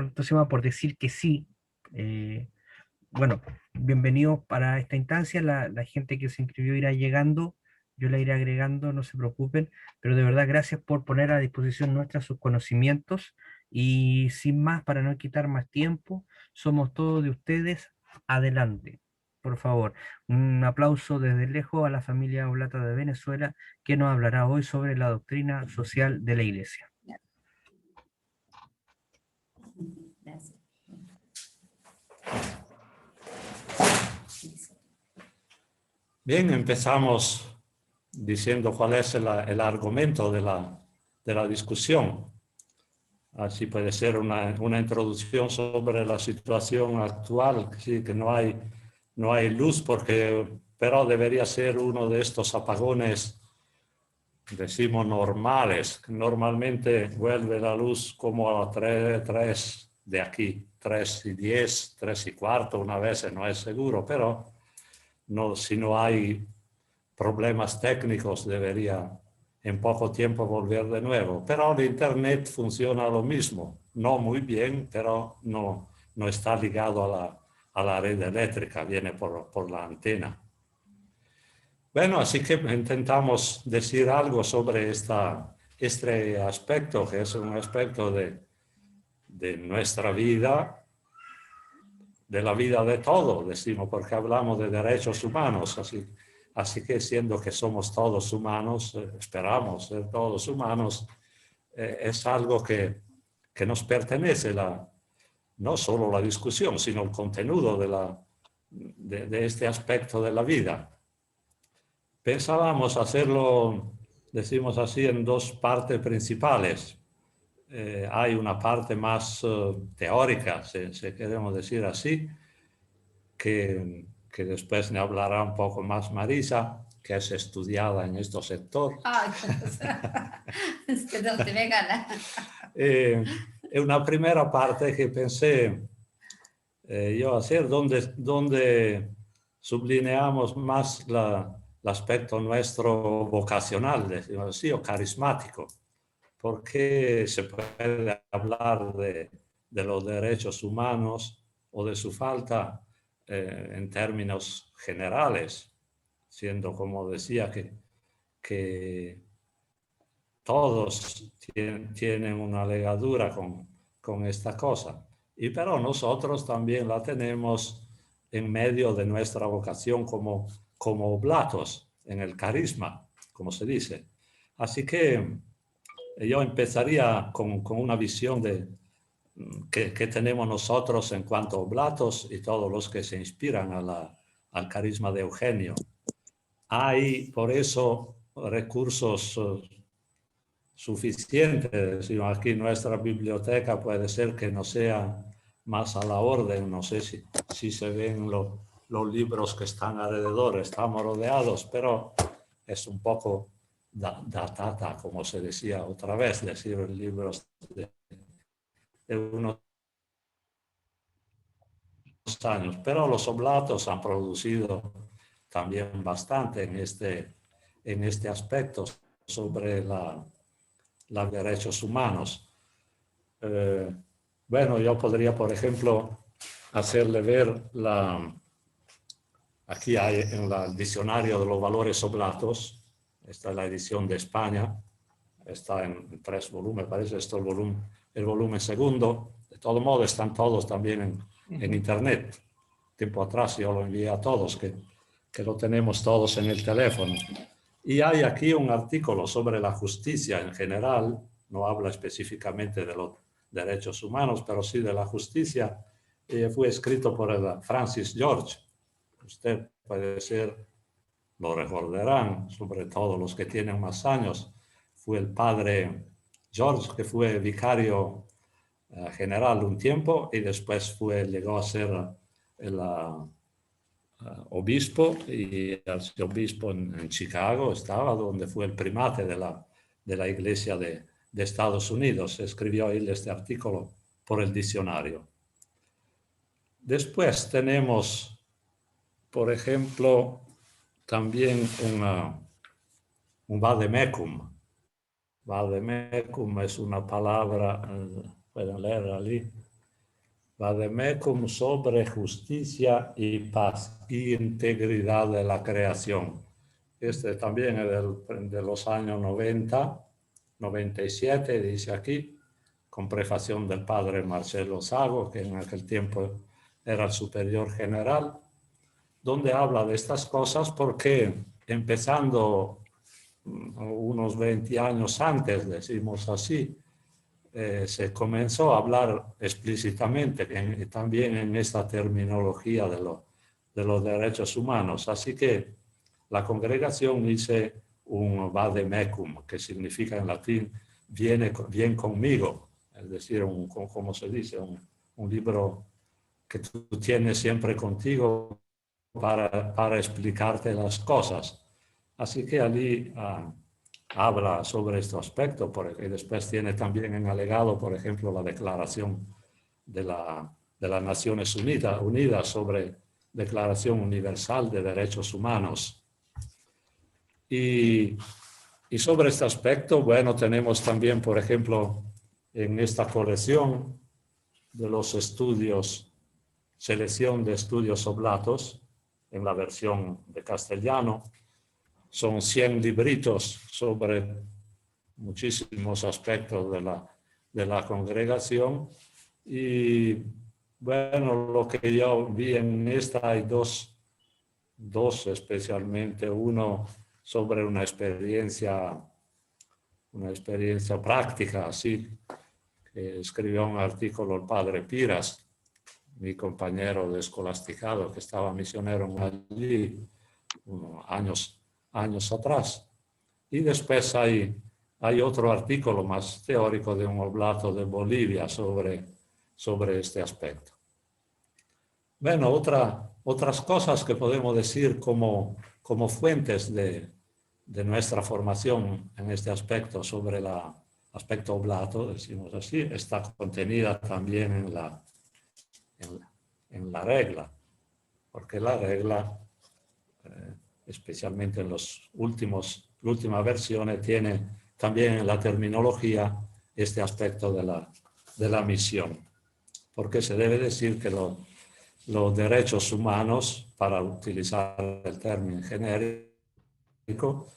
entusiasmado por decir que sí. Eh, bueno, bienvenidos para esta instancia. La gente que se inscribió irá llegando, yo la iré agregando, no se preocupen, pero de verdad gracias por poner a disposición nuestra sus conocimientos y sin más, para no quitar más tiempo, somos todos de ustedes. Adelante, por favor. Un aplauso desde lejos a la familia Oblata de Venezuela, que nos hablará hoy sobre la doctrina social de la Iglesia. Gracias. Bien, empezamos diciendo cuál es el argumento de la discusión. Así puede ser una introducción sobre la situación actual, sí, que no hay luz, pero debería ser uno de estos apagones, decimos, normales. Normalmente vuelve la luz como a las 3 de aquí, 3:10, 3:15, una vez, no es seguro, pero no, si no hay problemas técnicos debería en poco tiempo volver de nuevo. Pero el Internet funciona lo mismo, no muy bien, pero no está ligado a la red eléctrica, viene por la antena. Bueno, así que intentamos decir algo sobre este aspecto, que es un aspecto de nuestra vida, de la vida de todo, decimos, porque hablamos de derechos humanos, así que siendo que somos todos humanos, esperamos ser todos humanos, es algo que nos pertenece, no solo la discusión, sino el contenido de este aspecto de la vida. Pensábamos hacerlo, decimos así, en dos partes principales. Hay una parte más teórica, si queremos decir así, que después me hablará un poco más Marisa, que es estudiada en este sector. Ay, es que no te me gana. Es una primera parte que pensé yo hacer, donde sublineamos más el aspecto nuestro vocacional, decimos así, o carismático, porque se puede hablar de los derechos humanos o de su falta en términos generales, siendo, como decía, que todos tienen una ligadura con esta cosa. Pero nosotros también la tenemos en medio de nuestra vocación como oblatos, en el carisma, como se dice. Así que yo empezaría con una visión que tenemos nosotros en cuanto a oblatos y todos los que se inspiran al carisma de Eugenio. Hay por eso recursos suficientes. Aquí nuestra biblioteca puede ser que no sea más a la orden. No sé si se ven los libros que están alrededor. Estamos rodeados, pero es un poco datada, como se decía otra vez, decir libros de unos años. Pero los oblatos han producido también bastante en este aspecto sobre los derechos humanos. Bueno, yo podría, por ejemplo, hacerle ver aquí hay en el diccionario de los valores oblatos, esta es la edición de España, está en 3 volúmenes, parece esto el volumen segundo. De todo modo, están todos también en Internet. Tiempo atrás yo lo envié a todos, que lo tenemos todos en el teléfono. Y hay aquí un artículo sobre la justicia en general, no habla específicamente de los derechos humanos, pero sí de la justicia. Fue escrito por el Francis George. Usted puede ser, lo recordarán, sobre todo los que tienen más años. Fue el padre George, que fue vicario general un tiempo y después llegó a ser el obispo, y el obispo en Chicago estaba, donde fue el primate de la Iglesia de Estados Unidos. Escribió él este artículo por el diccionario. Después tenemos, por ejemplo, también un vademecum. Vademecum es una palabra, pueden leer allí, Vademecum sobre justicia y paz y integridad de la creación. Este también es de los años 90, 97, dice aquí, con prefación del padre Marcelo Sago, que en aquel tiempo era el superior general, donde habla de estas cosas porque empezando unos 20 años antes, decimos así, se comenzó a hablar explícitamente también en esta terminología de los derechos humanos. Así que la congregación dice un vademecum, que significa en latín bien conmigo, es decir, como se dice, un libro que tú tienes siempre contigo para explicarte las cosas. Así que allí habla sobre este aspecto, y después tiene también en alegado, por ejemplo, la declaración de las Naciones Unidas sobre Declaración Universal de Derechos Humanos. Y sobre este aspecto, bueno, tenemos también, por ejemplo, en esta colección de los estudios, selección de estudios oblatos, en la versión de castellano, son 100 libritos sobre muchísimos aspectos de la congregación. Y bueno, lo que yo vi en esta hay dos especialmente, uno sobre una experiencia práctica, así, que escribió un artículo el padre Piras, mi compañero de escolasticado, que estaba misionero allí unos años atrás. Y después hay otro artículo más teórico de un oblato de Bolivia sobre este aspecto. Bueno, otras cosas que podemos decir como fuentes de nuestra formación en este aspecto sobre el aspecto oblato, decimos así, está contenida también en la regla, porque la regla, especialmente en las últimas versiones, tiene también en la terminología este aspecto de la misión, porque se debe decir que los derechos humanos, para utilizar el término genérico,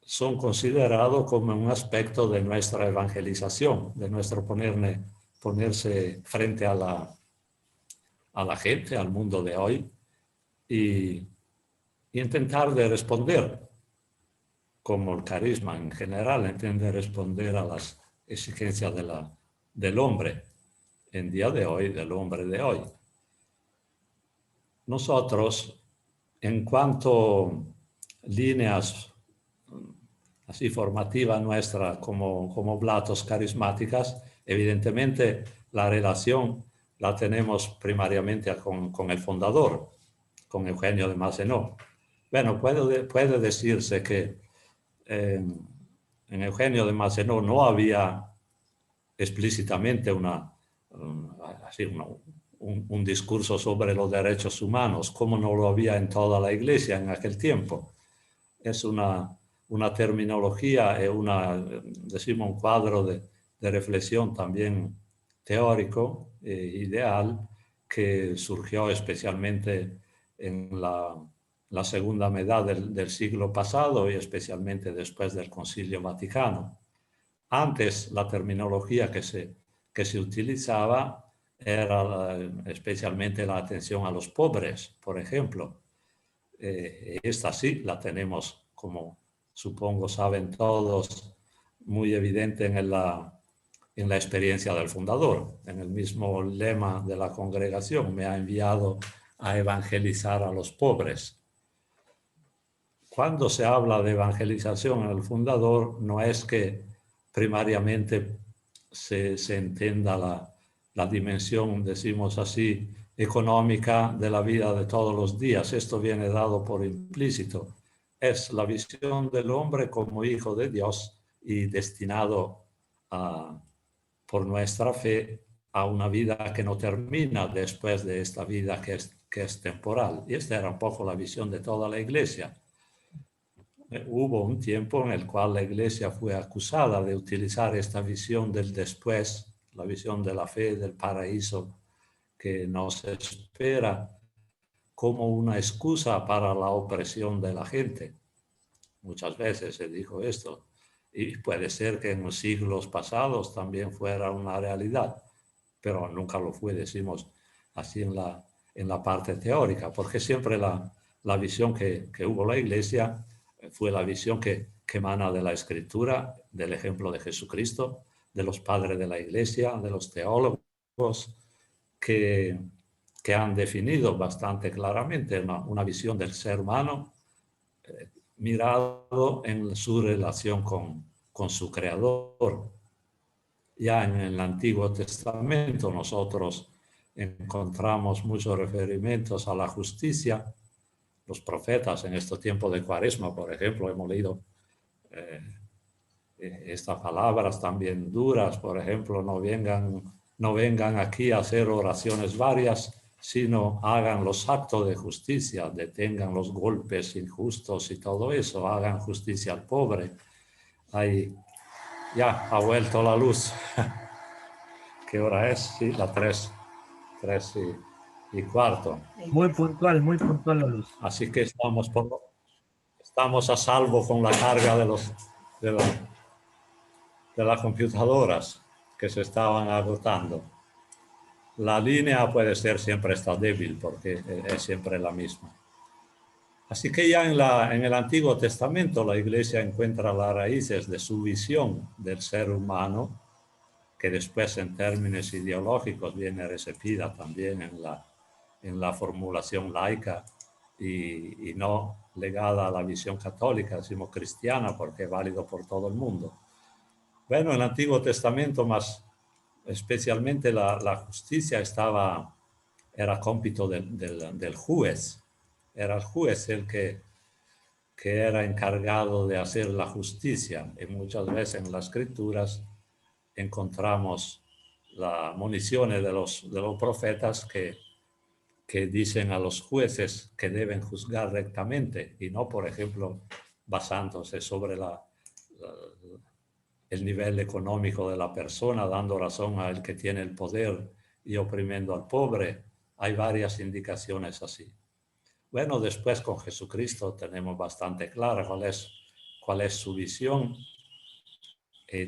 son considerados como un aspecto de nuestra evangelización, de nuestro ponerse frente a la gente, al mundo de hoy, y intentar de responder, como el carisma en general, entiende responder a las exigencias del hombre en día de hoy, del hombre de hoy. Nosotros, en cuanto líneas así formativa nuestra como oblatos carismáticas, evidentemente la relación la tenemos primariamente con el fundador, con Eugenio de Mazenó. Bueno, puede decirse que en Eugenio de Mazenó no había explícitamente un discurso sobre los derechos humanos, como no lo había en toda la iglesia en aquel tiempo. Es una terminología, decimos, un cuadro de reflexión también teórico ideal, que surgió especialmente en la segunda mitad del siglo pasado y especialmente después del Concilio Vaticano. Antes, la terminología que se utilizaba era especialmente la atención a los pobres, por ejemplo. Esta sí la tenemos, como supongo saben todos, muy evidente en la experiencia del fundador, en el mismo lema de la congregación: me ha enviado a evangelizar a los pobres. Cuando se habla de evangelización en el fundador, no es que primariamente se entienda la dimensión, decimos así, económica de la vida de todos los días. Esto viene dado por implícito. Es la visión del hombre como hijo de Dios y destinado por nuestra fe a una vida que no termina después de esta vida que es temporal. Y esta era un poco la visión de toda la iglesia. Hubo un tiempo en el cual la iglesia fue acusada de utilizar esta visión del después, la visión de la fe, del paraíso, que nos espera como una excusa para la opresión de la gente. Muchas veces se dijo esto, y puede ser que en los siglos pasados también fuera una realidad, pero nunca lo fue, decimos así en la parte teórica, porque siempre la visión que hubo la Iglesia fue la visión que emana de la Escritura, del ejemplo de Jesucristo, de los padres de la Iglesia, de los teólogos, que, que han definido bastante claramente una visión del ser humano mirado en su relación con su Creador. Ya en el Antiguo Testamento nosotros encontramos muchos referimientos a la justicia. Los profetas en este tiempo de Cuaresma, por ejemplo, hemos leído estas palabras también duras, por ejemplo, no vengan aquí a hacer oraciones varias, sino hagan los actos de justicia, detengan los golpes injustos y todo eso, hagan justicia al pobre. Ahí ya ha vuelto la luz. ¿Qué hora es? Sí, las 3:15. Muy puntual la luz. Así que estamos a salvo con la carga de las computadoras que se estaban agotando. La línea puede ser siempre está débil porque es siempre la misma. Así que ya en el Antiguo Testamento la Iglesia encuentra las raíces de su visión del ser humano, que después en términos ideológicos viene recibida también en la formulación laica y no legada a la visión católica, sino cristiana, porque es válido por todo el mundo. Bueno, en el Antiguo Testamento, más especialmente la justicia era cómpito del juez. Era el juez el que era encargado de hacer la justicia. Y muchas veces en las escrituras encontramos las municiones de los profetas que dicen a los jueces que deben juzgar rectamente y no, por ejemplo, basándose sobre el nivel económico de la persona, dando razón al que tiene el poder y oprimiendo al pobre. Hay varias indicaciones así. Bueno, después con Jesucristo tenemos bastante clara cuál es su visión.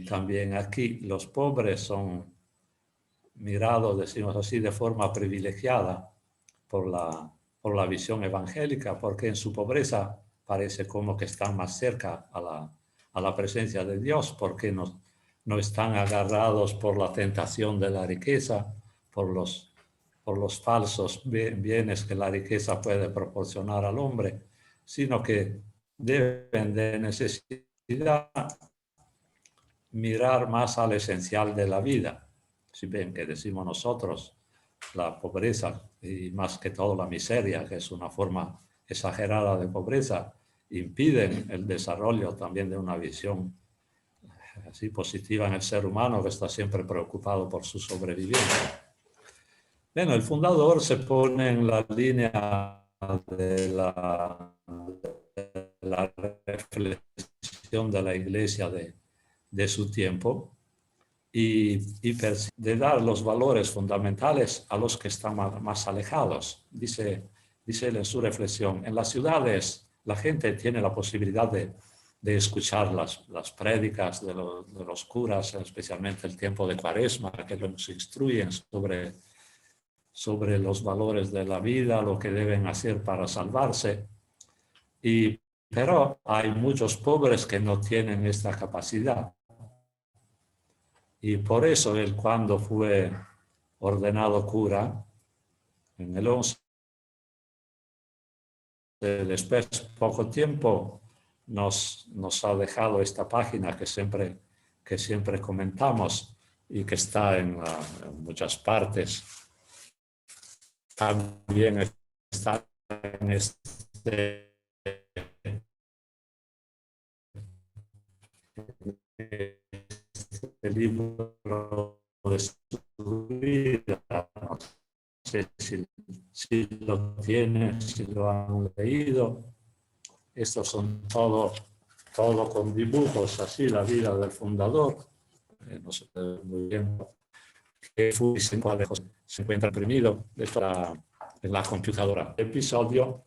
También aquí los pobres son mirados, decimos así, de forma privilegiada por la visión evangélica, porque en su pobreza parece como que están más cerca a la presencia de Dios, porque no están agarrados por la tentación de la riqueza, por los falsos bienes que la riqueza puede proporcionar al hombre, sino que deben de necesidad mirar más al esencial de la vida. Si ven que decimos nosotros, la pobreza y más que todo la miseria, que es una forma exagerada de pobreza, impiden el desarrollo también de una visión así positiva en el ser humano que está siempre preocupado por su sobrevivencia. Bueno, el fundador se pone en la línea de la reflexión de la Iglesia de su tiempo y de dar los valores fundamentales a los que están más alejados. Dice él en su reflexión, en las ciudades la gente tiene la posibilidad de escuchar las prédicas de los curas, especialmente el tiempo de Cuaresma, que nos instruyen sobre los valores de la vida, lo que deben hacer para salvarse. Pero hay muchos pobres que no tienen esta capacidad. Y por eso él, cuando fue ordenado cura, en el 11, después, poco tiempo, nos ha dejado esta página que siempre comentamos y que está en muchas partes. También está en este libro de su vida. No sé si lo tienen, si lo han leído. Estos son todo con dibujos, así la vida del fundador. No se ve muy bien que se encuentra imprimido en la computadora. Episodio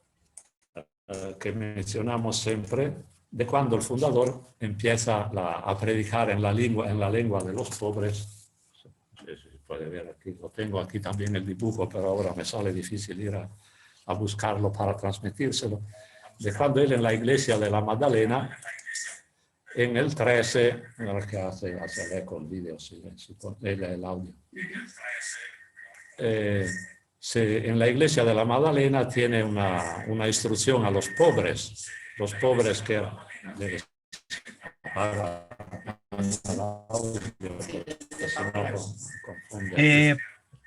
que mencionamos siempre de cuando el fundador empieza a predicar en la lengua de los pobres. Sí, puede ver aquí, lo tengo aquí también el dibujo, pero ahora me sale difícil ir a buscarlo para transmitírselo. De cuando él en la iglesia de la Magdalena, en el 13, ahora que hace el eco el video, el audio. En la iglesia de la Magdalena tiene una instrucción a los pobres que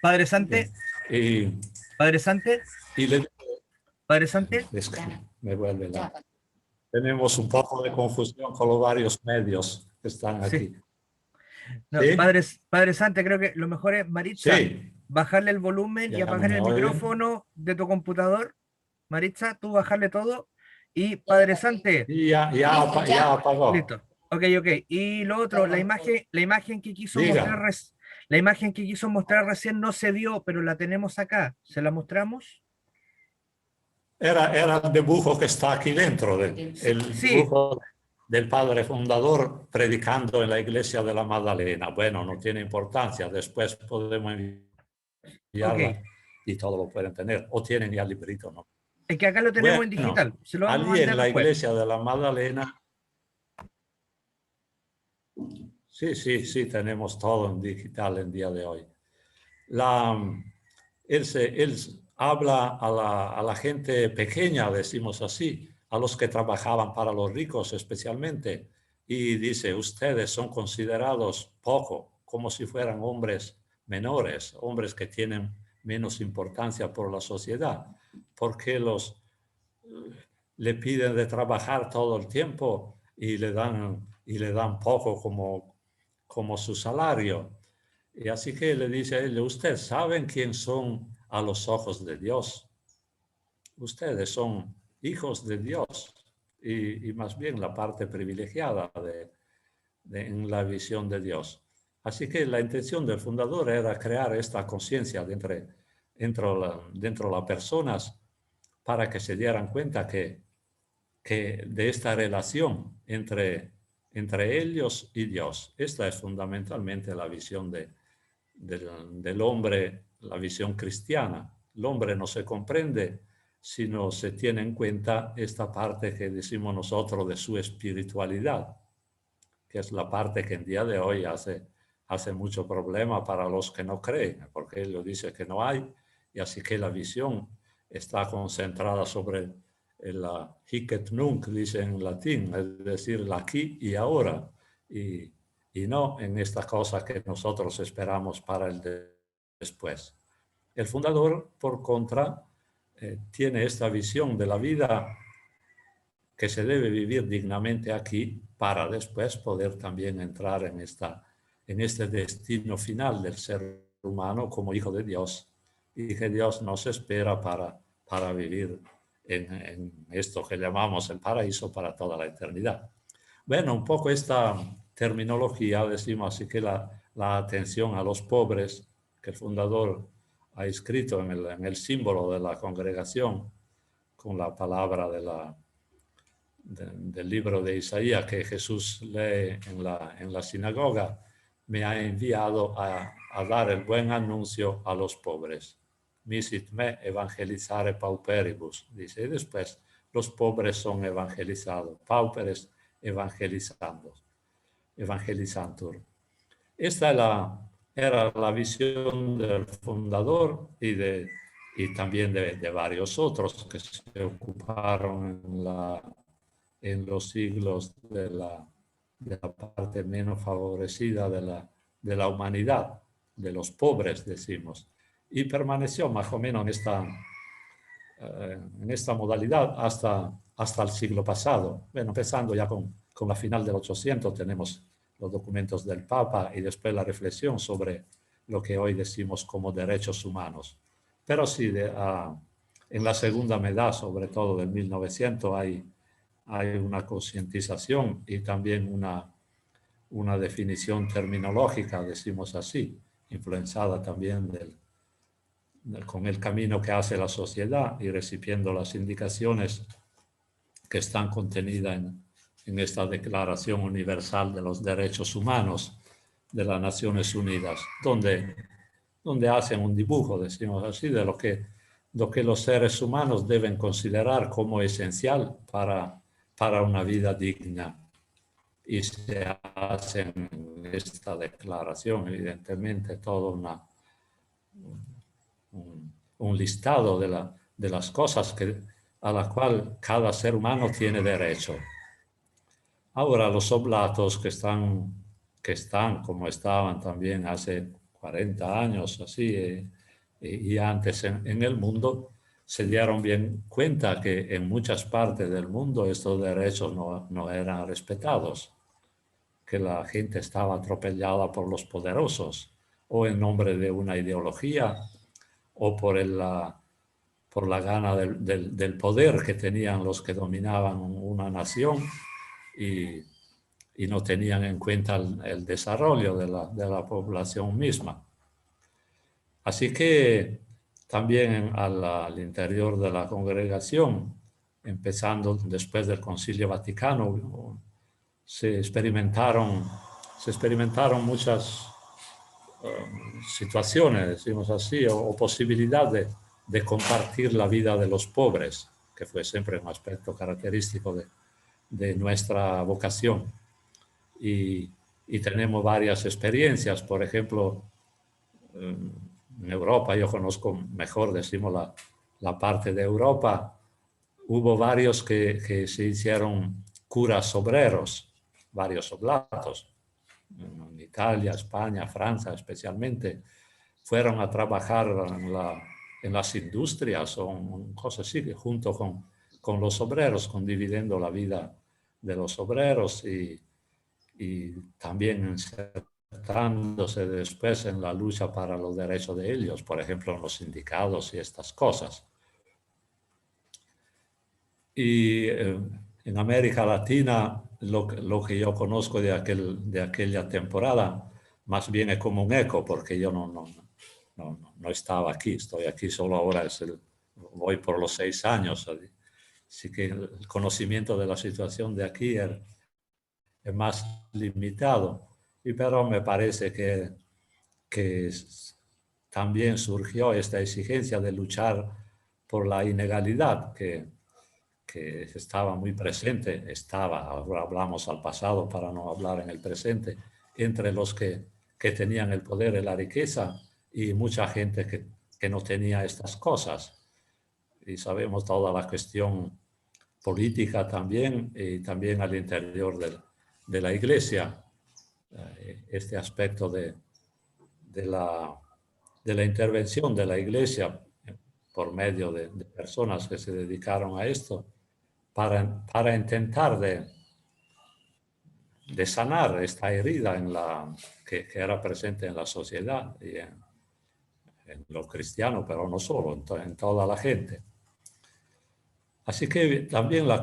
Padre Sante, Padre Sante, Padre Sante. Es que me vuelve Tenemos un poco de confusión con los varios medios que están aquí. Sí. No, ¿Sí? Padre Sante, creo que lo mejor es, Maritza, Sí. bajarle el volumen y apagar el micrófono de tu computador. Maritza, tú bajarle todo. Y Padre Sante. Y ya apagó. Listo. Ok. Y lo otro, la imagen que quiso mostrar, la imagen que quiso mostrar recién no se vio, pero la tenemos acá. ¿Se la mostramos? Era el dibujo que está aquí dentro, el dibujo del padre fundador predicando en la iglesia de la Magdalena. Bueno, no tiene importancia, después podemos enviarla y todo lo pueden tener, o tienen ya el librito, ¿no? Es que acá lo tenemos en digital, se lo vamos a mandar en la después. iglesia de la Magdalena, sí, tenemos todo en digital en día de hoy. Él habla a la gente pequeña, decimos así, a los que trabajaban para los ricos especialmente, y dice, ustedes son considerados poco, como si fueran hombres menores, hombres que tienen menos importancia por la sociedad, porque le piden de trabajar todo el tiempo y le dan poco como su salario. Y así que le dice a ellos, ustedes saben quién son a los ojos de Dios. Ustedes son hijos de Dios y más bien la parte privilegiada en la visión de Dios. Así que la intención del fundador era crear esta conciencia dentro de las personas para que se dieran cuenta que de esta relación entre ellos y Dios. Esta es fundamentalmente la visión del hombre, la visión cristiana. El hombre no se comprende si no se tiene en cuenta esta parte que decimos nosotros de su espiritualidad, que es la parte que en día de hoy hace mucho problema para los que no creen, porque él lo dice que no hay, y así que la visión está concentrada sobre la hic et nunc, dice en latín, es decir, el aquí y ahora, y no en esta cosa que nosotros esperamos para el después. El fundador, por contra, tiene esta visión de la vida que se debe vivir dignamente aquí para después poder también entrar en este destino final del ser humano como hijo de Dios, y que Dios nos espera para vivir en esto que llamamos el paraíso para toda la eternidad. Bueno, un poco esta terminología, decimos así, que la atención a los pobres que el fundador ha escrito en el símbolo de la congregación con la palabra del libro de Isaías que Jesús lee en la sinagoga, me ha enviado a dar el buen anuncio a los pobres. Misit me evangelizare pauperibus, dice, y después los pobres son evangelizados, pauperes evangelizantur. Esta era la visión del fundador y también de varios otros que se ocuparon en los siglos de la parte menos favorecida de la humanidad, de los pobres, decimos, y permaneció más o menos en esta modalidad hasta el siglo pasado. Bueno, empezando ya con la final del 800 tenemos los documentos del Papa y después la reflexión sobre lo que hoy decimos como derechos humanos. Pero sí, en la segunda mitad, sobre todo del 1900, hay una concientización y también una definición terminológica, decimos así, influenciada también con el camino que hace la sociedad y recibiendo las indicaciones que están contenidas en esta Declaración Universal de los Derechos Humanos de las Naciones Unidas, donde hacen un dibujo, decimos así, de lo que los seres humanos deben considerar como esencial para una vida digna. Y se hace en esta declaración, evidentemente, todo un listado de las cosas a la cual cada ser humano tiene derecho. Ahora los oblatos que están como estaban también hace 40 años, así, y antes en el mundo, se dieron bien cuenta que en muchas partes del mundo estos derechos no eran respetados, que la gente estaba atropellada por los poderosos, o en nombre de una ideología, o por la gana del poder que tenían los que dominaban una nación y no tenían en cuenta el desarrollo de la población misma. Así que también al interior de la congregación, empezando después del Concilio Vaticano, se experimentaron muchas situaciones, decimos así, o posibilidad de compartir la vida de los pobres, que fue siempre un aspecto característico de nuestra vocación. Y tenemos varias experiencias. Por ejemplo, en Europa, yo conozco mejor, decimos, la parte de Europa, hubo varios que se hicieron curas obreros, varios oblatos, en Italia, España, Francia especialmente, fueron a trabajar en las industrias o en cosas así, junto con los obreros, condividiendo la vida de los obreros y también insertándose después en la lucha para los derechos de ellos, por ejemplo, en los sindicatos y estas cosas. Y en América Latina, lo que yo conozco de aquella temporada, más bien es como un eco, porque yo no estaba aquí, estoy aquí solo ahora, voy por los 6 años, así que el conocimiento de la situación de aquí es más limitado, pero me parece que también surgió esta exigencia de luchar por la inegalidad que estaba muy presente, ahora hablamos al pasado para no hablar en el presente, entre los que tenían el poder y la riqueza y mucha gente que no tenía estas cosas. Y sabemos toda la cuestión política también, y también al interior de la Iglesia, este aspecto de la intervención de la Iglesia por medio de personas que se dedicaron a esto para intentar de sanar esta herida que era presente en la sociedad y en los cristianos, pero no solo, en toda la gente. Así que también la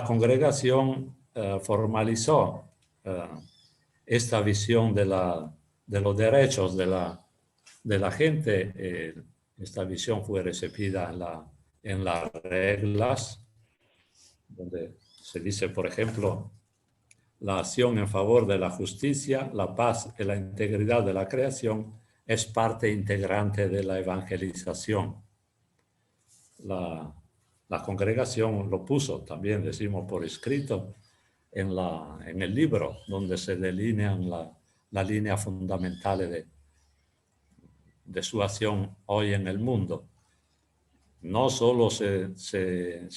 congregación formalizó esta visión de los derechos de la gente. Esta visión fue recibida en las reglas, donde se dice, por ejemplo, la acción en favor de la justicia, la paz y la integridad de la creación es parte integrante de la evangelización. La congregación lo puso también, decimos, por escrito en el libro, donde se delinean las líneas fundamentales de su acción hoy en el mundo. No solo se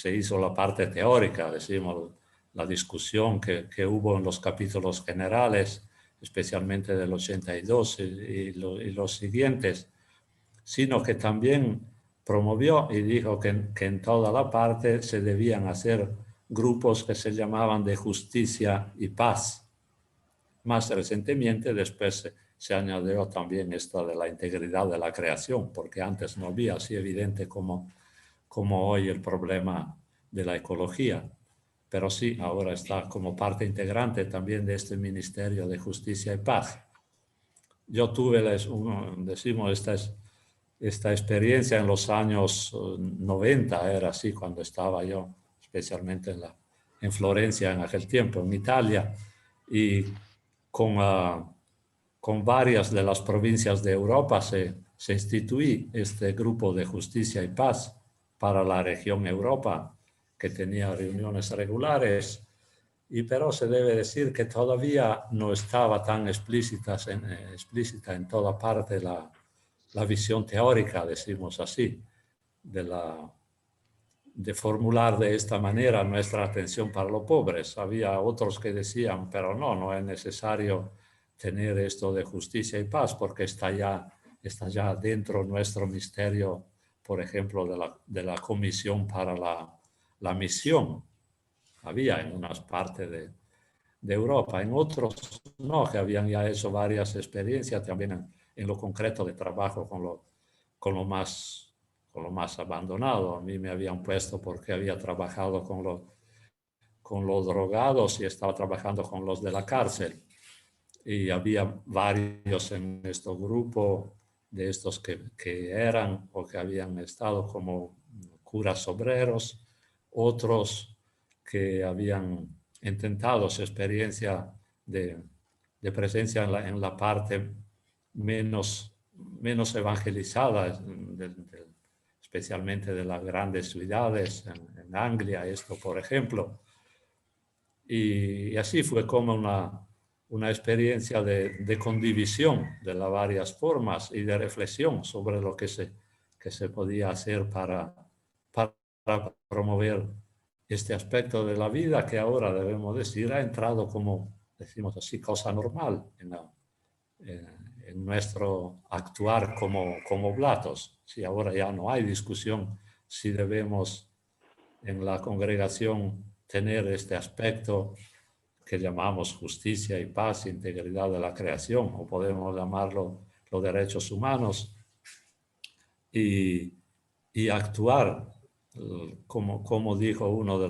hizo la parte teórica, decimos, la discusión que hubo en los capítulos generales, especialmente del 82 y los siguientes, sino que también promovió y dijo que en toda la parte se debían hacer grupos que se llamaban de justicia y paz. Más recientemente, después se añadió también esta de la integridad de la creación, porque antes no había así evidente como hoy el problema de la ecología. Pero sí, ahora está como parte integrante también de este Ministerio de Justicia y Paz. yo tuve, decimos, esta experiencia en los años 90, era así cuando estaba yo, especialmente en Florencia en aquel tiempo, en Italia, y con, con varias de las provincias de Europa se instituí este grupo de justicia y paz para la región Europa, que tenía reuniones regulares, y pero se debe decir que todavía no estaba tan explícita en toda parte la visión teórica, decimos así, de formular de esta manera nuestra atención para los pobres. Había otros que decían, pero no es necesario tener esto de justicia y paz porque está ya dentro nuestro misterio, por ejemplo, de la comisión para la misión. Había en unas partes de Europa, en otros no, que habían ya hecho varias experiencias también en lo concreto de trabajo con lo más, con lo más abandonado. A mí me habían puesto porque había trabajado con los drogados y estaba trabajando con los de la cárcel. Y había varios en este grupo de estos que eran o que habían estado como curas obreros, otros que habían intentado su experiencia de presencia en la parte menos evangelizada, especialmente de las grandes ciudades, en Anglia, esto por ejemplo. Y así fue como una experiencia de condivisión de las varias formas y de reflexión sobre lo que se podía hacer para promover este aspecto de la vida que ahora debemos decir ha entrado como, decimos así, cosa normal en nuestro actuar como blatos. Si ahora ya no hay discusión si debemos en la congregación tener este aspecto que llamamos justicia y paz, integridad de la creación, o podemos llamarlo los derechos humanos, y actuar, como dijo uno de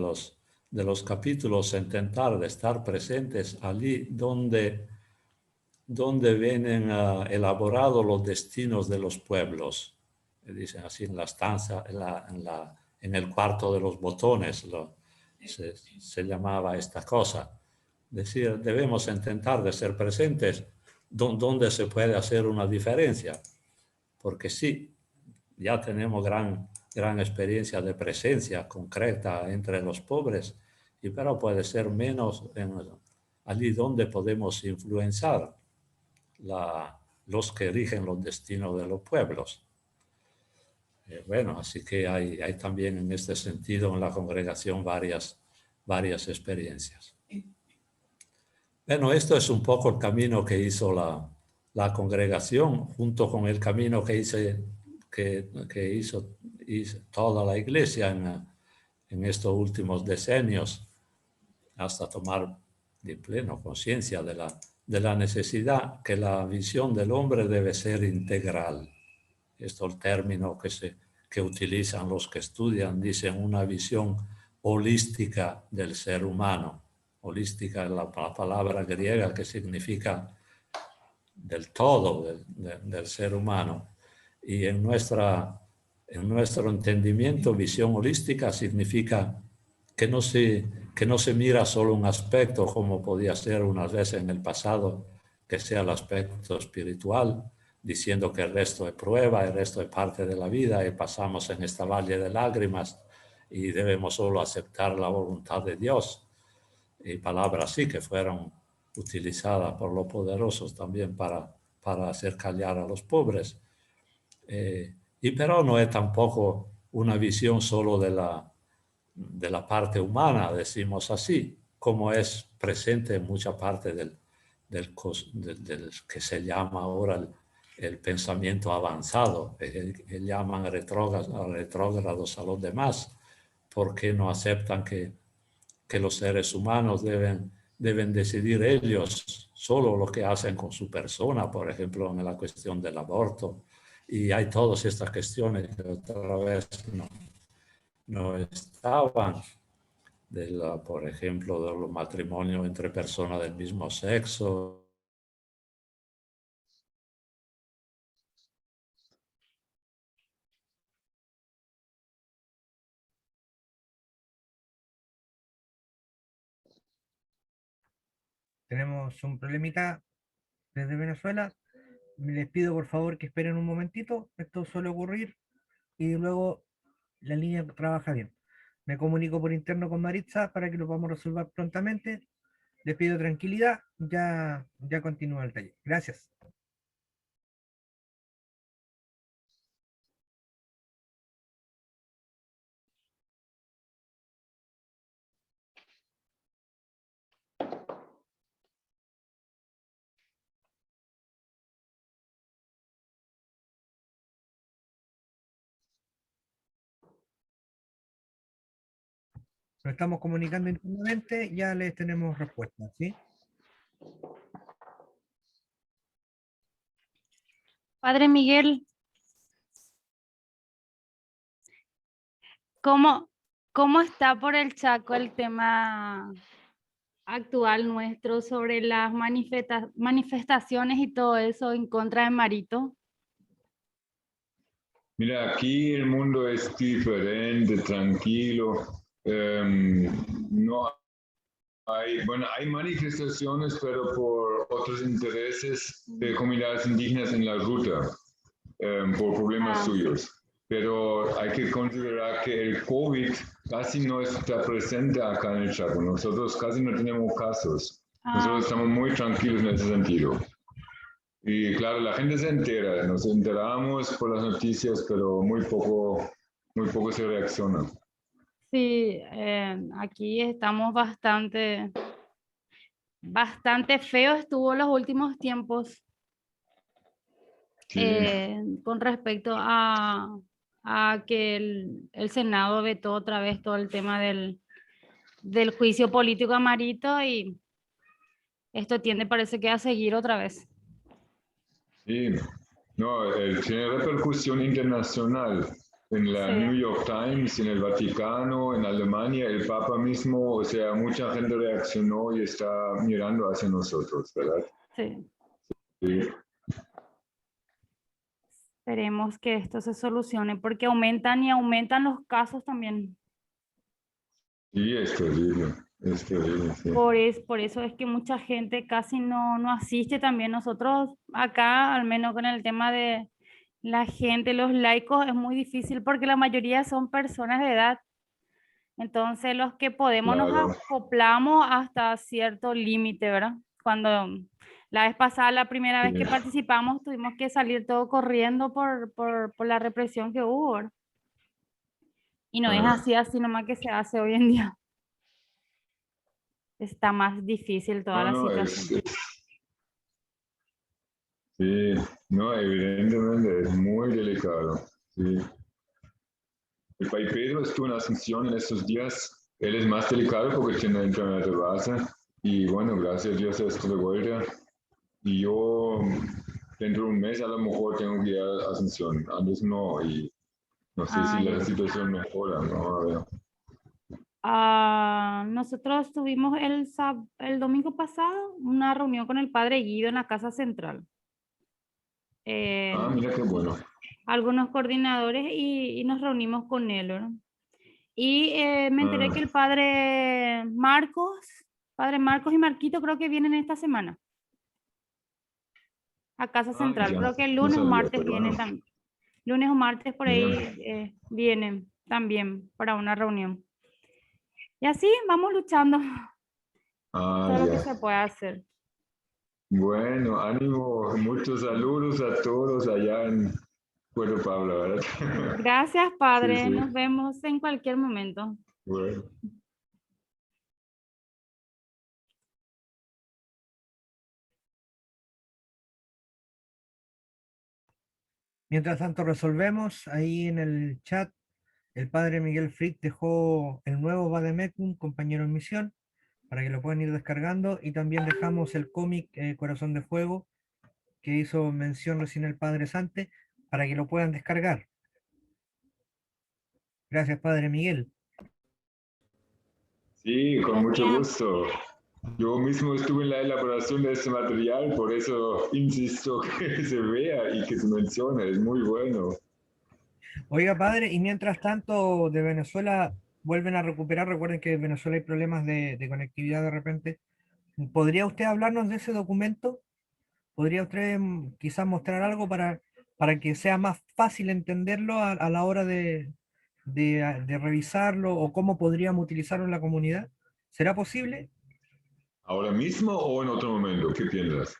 los capítulos, intentar de estar presentes allí donde vienen elaborados los destinos de los pueblos. Dicen así en la estancia, en el cuarto de los botones, se llamaba esta cosa. Es decir, debemos intentar de ser presentes donde se puede hacer una diferencia, porque sí, ya tenemos gran experiencia de presencia concreta entre los pobres, pero puede ser menos allí donde podemos influenciar los que rigen los destinos de los pueblos. Bueno, así que hay también en este sentido en la congregación varias experiencias. Bueno, esto es un poco el camino que hizo la congregación, junto con el camino que hizo toda la iglesia en estos últimos decenios, hasta tomar de pleno conciencia de la necesidad que la visión del hombre debe ser integral. Esto es el término que utilizan los que estudian, dicen una visión holística del ser humano. Holística es la palabra griega que significa del todo del ser humano. Y en nuestro entendimiento, visión holística significa que no se mira solo un aspecto como podía ser unas veces en el pasado, que sea el aspecto espiritual, diciendo que el resto es prueba, el resto es parte de la vida y pasamos en esta valle de lágrimas y debemos solo aceptar la voluntad de Dios. Y palabras así que fueron utilizadas por los poderosos también para hacer callar a los pobres. Pero no es tampoco una visión solo de la parte humana, decimos así, como es presente en mucha parte del que se llama ahora el pensamiento avanzado, que llaman retrógrados a los demás, porque no aceptan que los seres humanos deben decidir ellos solo lo que hacen con su persona, por ejemplo, en la cuestión del aborto. Y hay todas estas cuestiones que otra vez no estaban, por ejemplo, de los matrimonios entre personas del mismo sexo, tenemos un problemita desde Venezuela. Les pido por favor que esperen un momentito, esto suele ocurrir y luego la línea trabaja bien. Me comunico por interno con Maritza para que lo podamos resolver prontamente. Les pido tranquilidad, ya continúa el taller. Gracias. Nos estamos comunicando internamente, ya les tenemos respuesta, ¿sí? Padre Miguel, ¿cómo, cómo está por el Chaco el tema actual nuestro sobre las manifestaciones y todo eso en contra de Marito? Mira, aquí el mundo es diferente, tranquilo. No hay, bueno, hay manifestaciones, pero por otros intereses de comunidades indígenas en la ruta, por problemas suyos. Pero hay que considerar que el COVID casi no está presente acá en el Chaco. Nosotros casi no tenemos casos. Nosotros estamos muy tranquilos en ese sentido. Y claro, la gente se entera, nos enteramos por las noticias, pero muy poco se reacciona. Sí, aquí estamos bastante feo estuvo los últimos tiempos Sí. con respecto a que el Senado vetó otra vez todo el tema del juicio político a Marito y esto parece que a seguir otra vez. Sí, no, tiene repercusión internacional. En la New York Times, en el Vaticano, en Alemania, el Papa mismo, o sea, mucha gente reaccionó y está mirando hacia nosotros, ¿verdad? Sí. Sí. Esperemos que esto se solucione porque aumentan y aumentan los casos también. Sí, es terrible, sí. Por eso es que mucha gente casi no asiste también. Nosotros acá, al menos con el tema de la gente, los laicos, es muy difícil porque la mayoría son personas de edad. Entonces los que podemos Claro. nos acoplamos hasta cierto límite, ¿verdad? Cuando la vez pasada, la primera vez que participamos, tuvimos que salir todo corriendo por la represión que hubo, ¿verdad? Y no es así nomás que se hace hoy en día. Está más difícil toda la situación. Sí, no, evidentemente es muy delicado. Sí. El Pai Pedro estuvo en Asunción en estos días. Él es más delicado porque tiene enfermedad de base. Y bueno, gracias a Dios esto de vuelta. Y yo dentro de un mes a lo mejor tengo que ir a Asunción. Antes no. Y no sé si la situación mejora, ¿no? A ver. Nosotros tuvimos el domingo pasado una reunión con el padre Guido en la Casa Central. Mira qué bueno. Algunos coordinadores y nos reunimos con él, ¿verdad? Y me enteré que el padre Marcos y Marquito creo que vienen esta semana a Casa Central. Ya. Creo que el No lunes o sabía, martes pero vienen bueno. también. Lunes o martes por Mira. ahí vienen también para una reunión. Y así vamos luchando todo lo que Ya. se puede hacer. Bueno, ánimo, muchos saludos a todos allá en Puerto Pablo, ¿verdad? Gracias, padre. Sí. Nos vemos en cualquier momento. Bueno. Mientras tanto resolvemos, ahí en el chat, el padre Miguel Frick dejó el nuevo Vademecum, compañero en misión, para que lo puedan ir descargando, y también dejamos el cómic Corazón de Fuego, que hizo mención recién el padre Sante, para que lo puedan descargar. Gracias, padre Miguel. Sí, con mucho Gracias. gusto. Yo mismo estuve en la elaboración de este material, por eso insisto que se vea y que se mencione, es muy bueno. Oiga, padre, y mientras tanto de Venezuela vuelven a recuperar, recuerden que en Venezuela hay problemas de conectividad de repente, ¿Podría usted hablarnos de ese documento? ¿Podría usted quizás mostrar algo para que sea más fácil entenderlo a la hora de revisarlo o cómo podríamos utilizarlo en la comunidad? ¿Será posible? ¿Ahora mismo o en otro momento? ¿Qué piensas?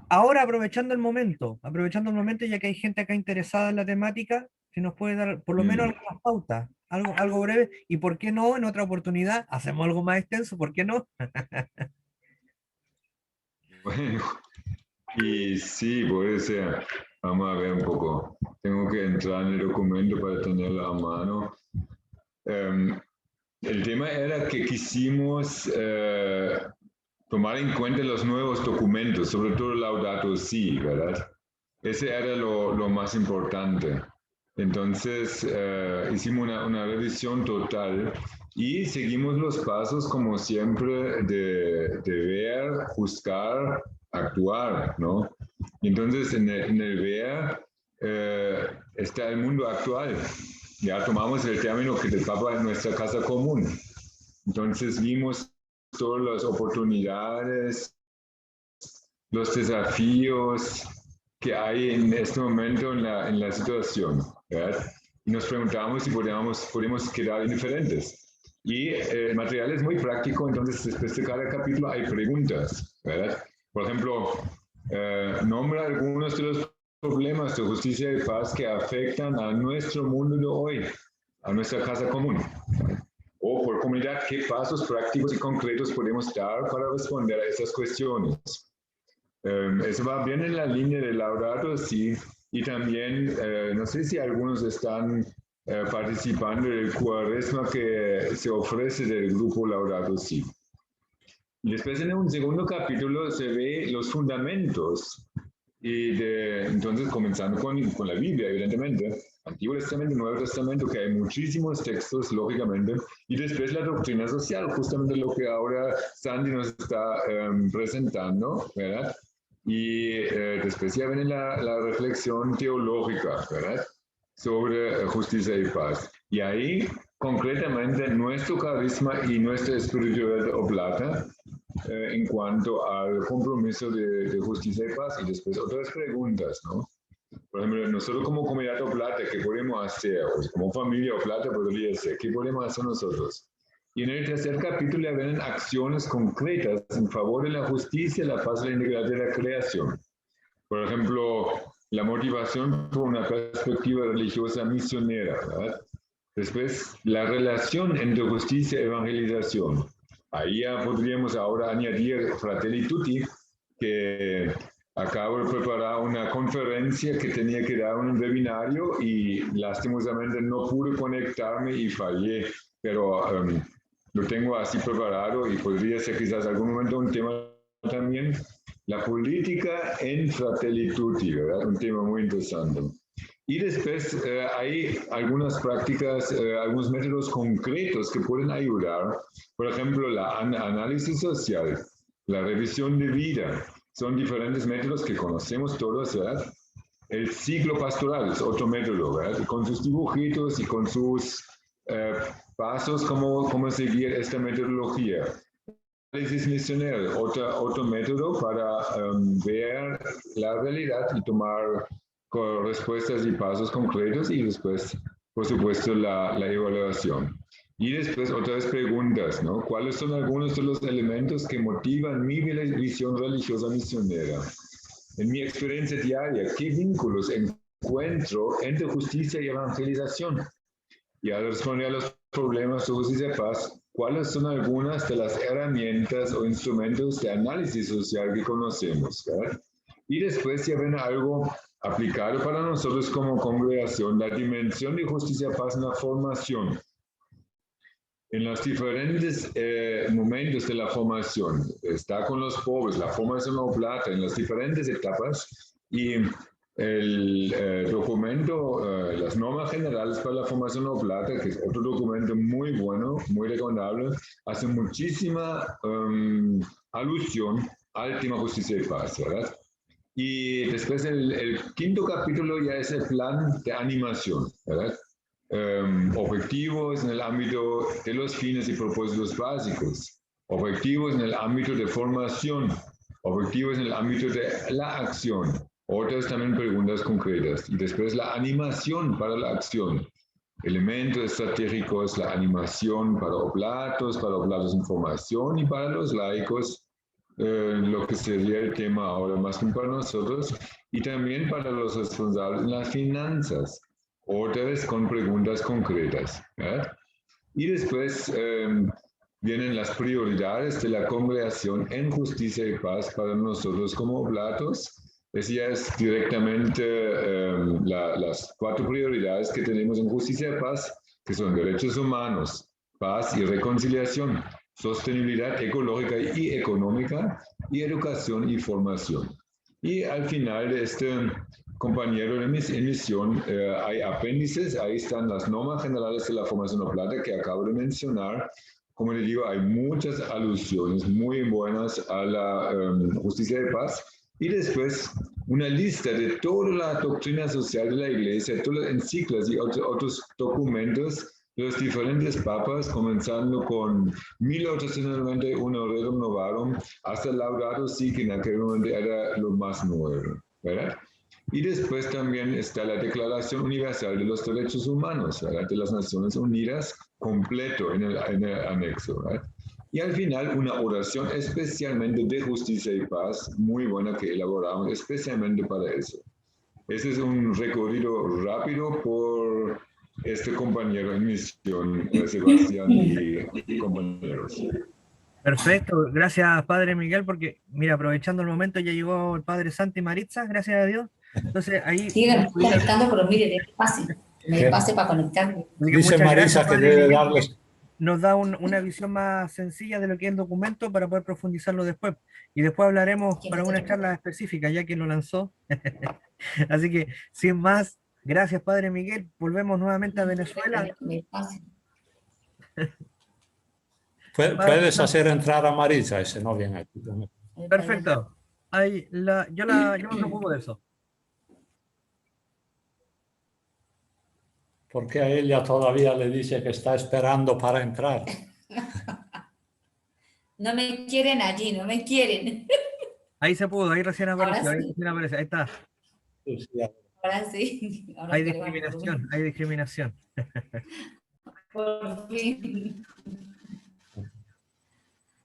Ahora aprovechando el momento, ya que hay gente acá interesada en la temática, si nos puede dar por lo menos algunas pautas, algo breve, y por qué no, en otra oportunidad, hacemos algo más extenso, ¿por qué no? Bueno, y sí, puede ser. Vamos a ver un poco. Tengo que entrar en el documento para tenerlo a mano. El tema era que quisimos tomar en cuenta los nuevos documentos, sobre todo Laudato Si, ¿verdad? Ese era lo más importante. Entonces hicimos una revisión total y seguimos los pasos como siempre de ver, juzgar, actuar, ¿no? Entonces en el ver está el mundo actual. Ya tomamos el término que del Papa en nuestra casa común. Entonces vimos todas las oportunidades, los desafíos que hay en este momento en la situación, ¿verdad? Y nos preguntamos si podemos quedar indiferentes. Y el material es muy práctico, entonces después de cada capítulo hay preguntas, ¿verdad? Por ejemplo, nombra algunos de los problemas de justicia y paz que afectan a nuestro mundo de hoy, a nuestra casa común. O por comunidad, ¿qué pasos prácticos y concretos podemos dar para responder a esas cuestiones? Eso va bien en la línea de Laudato Si, y también, no sé si algunos están participando del cuaresma que se ofrece del grupo Laudato Si. Y después en un segundo capítulo se ve los fundamentos, y entonces comenzando con la Biblia, evidentemente, Antiguo Testamento, Nuevo Testamento, que hay muchísimos textos, lógicamente, y después la doctrina social, justamente lo que ahora Sandy nos está presentando, ¿verdad? Y después ya viene la reflexión teológica, ¿verdad? Sobre justicia y paz. Y ahí, concretamente, nuestro carisma y nuestra espiritualidad oblata en cuanto al compromiso de justicia y paz. Y después otras preguntas, ¿no? Por ejemplo, nosotros como comunidad oblata, ¿qué podemos hacer? Pues como familia oblata podría ser, ¿qué podemos hacer nosotros? Y en el tercer capítulo ya vienen acciones concretas en favor de la justicia, la paz y la integridad de la creación. Por ejemplo, la motivación por una perspectiva religiosa misionera, ¿verdad? Después, la relación entre justicia y evangelización. Ahí ya podríamos ahora añadir Fratelli Tutti, que acabo de preparar una conferencia que tenía que dar un webinario y lastimosamente no pude conectarme y fallé, pero lo tengo así preparado y podría ser quizás algún momento un tema también, la política en Fratelli Tutti, ¿verdad? Un tema muy interesante. Y después hay algunas prácticas, algunos métodos concretos que pueden ayudar. Por ejemplo, la análisis social, la revisión de vida. Son diferentes métodos que conocemos todos, ¿verdad? El ciclo pastoral es otro método, ¿verdad? Con sus dibujitos y con sus pasos, cómo seguir esta metodología. Análisis misionero, otro método para ver la realidad y tomar respuestas y pasos concretos, y después, por supuesto, la evaluación. Y después otras preguntas, ¿no? ¿Cuáles son algunos de los elementos que motivan mi visión religiosa misionera? En mi experiencia diaria, ¿qué vínculos encuentro entre justicia y evangelización? Y al responder a los problemas de justicia y paz, ¿cuáles son algunas de las herramientas o instrumentos de análisis social que conocemos? ¿Verdad? Y después ya ven algo aplicado para nosotros como congregación, la dimensión de justicia y paz en la formación. En los diferentes momentos de la formación, está con los pobres, la formación oblata, en las diferentes etapas, y el documento, las normas generales para la formación oblata, que es otro documento muy bueno, muy recomendable, hace muchísima alusión al tema justicia y paz, ¿verdad? Y después el quinto capítulo ya es el plan de animación, ¿verdad? Objetivos en el ámbito de los fines y propósitos básicos. Objetivos en el ámbito de formación, objetivos en el ámbito de la acción, otras también preguntas concretas. Y después la animación para la acción. Elementos estratégicos, la animación para oblatos en formación y para los laicos, lo que sería el tema ahora más que para nosotros, y también para los responsables en las finanzas, otra vez con preguntas concretas. ¿Verdad? Y después vienen las prioridades de la congregación en justicia y paz para nosotros como oblatos. Esa es directamente las 4 prioridades que tenemos en justicia y paz, que son derechos humanos, paz y reconciliación, sostenibilidad ecológica y económica, y educación y formación. Y al final de este compañero en misión hay apéndices, ahí están las normas generales de la formación oblata que acabo de mencionar. Como les digo, hay muchas alusiones muy buenas a la justicia de paz. Y después una lista de toda la doctrina social de la Iglesia, todas las encíclicas y otros documentos de los diferentes papas, comenzando con 1891 Rerum Novarum hasta Laudato Si, que en aquel momento era lo más nuevo, ¿verdad? Y después también está la Declaración Universal de los Derechos Humanos, ¿verdad? De las Naciones Unidas, completo en el anexo, ¿verdad? Y al final una oración especialmente de justicia y paz, muy buena que elaboramos especialmente para eso. Ese es un recorrido rápido por este compañero en misión, Sebastián y compañeros. Perfecto, gracias Padre Miguel, porque mira, aprovechando el momento ya llegó el Padre Santi Maritza, gracias a Dios. Entonces ahí... Sigan conectando, pero mire, me pase para conectarme. Dice Muchas Marisa gracias, que Padre debe Miguel, darles... nos da una visión más sencilla de lo que es el documento para poder profundizarlo después. Y después hablaremos para una charla específica, ya que lo lanzó. Así que, sin más, gracias, Padre Miguel. Volvemos nuevamente a Venezuela. Me pase. Puedes hacer entrar a Marisa, ese no viene aquí. Perfecto. Ahí, yo me preocupo de eso. Porque a ella todavía le dice que está esperando para entrar. No me quieren allí, no me quieren. Ahí se pudo, ahí recién apareció, Ahora sí. ahí está. Ahora sí. Ahora Hay que le bajo el discriminación, volumen. hay discriminación. Por fin.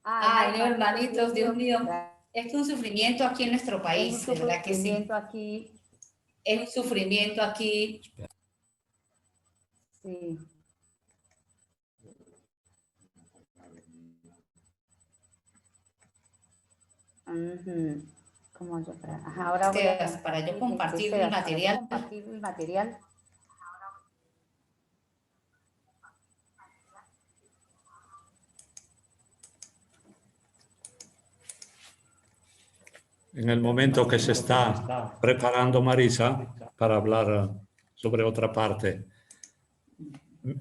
Ay, no, hermanitos, Dios mío. Es que un sufrimiento aquí en nuestro país, ¿verdad que sí? Aquí, Es un sufrimiento aquí. sí. Ujú. ¿Cómo yo? Ajá, ahora voy a Para yo compartir el material. compartir el material. En el momento que se está preparando Marisa para hablar sobre otra parte,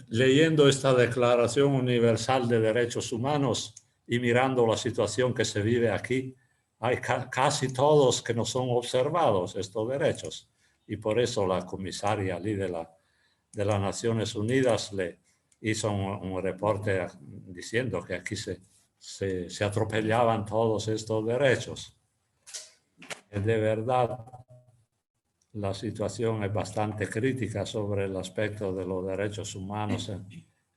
leyendo esta Declaración Universal de Derechos Humanos y mirando la situación que se vive aquí, hay casi todos que no son observados estos derechos. Y por eso la comisaria de las Naciones Unidas le hizo un reporte diciendo que aquí se atropellaban todos estos derechos. De verdad, la situación es bastante crítica sobre el aspecto de los derechos humanos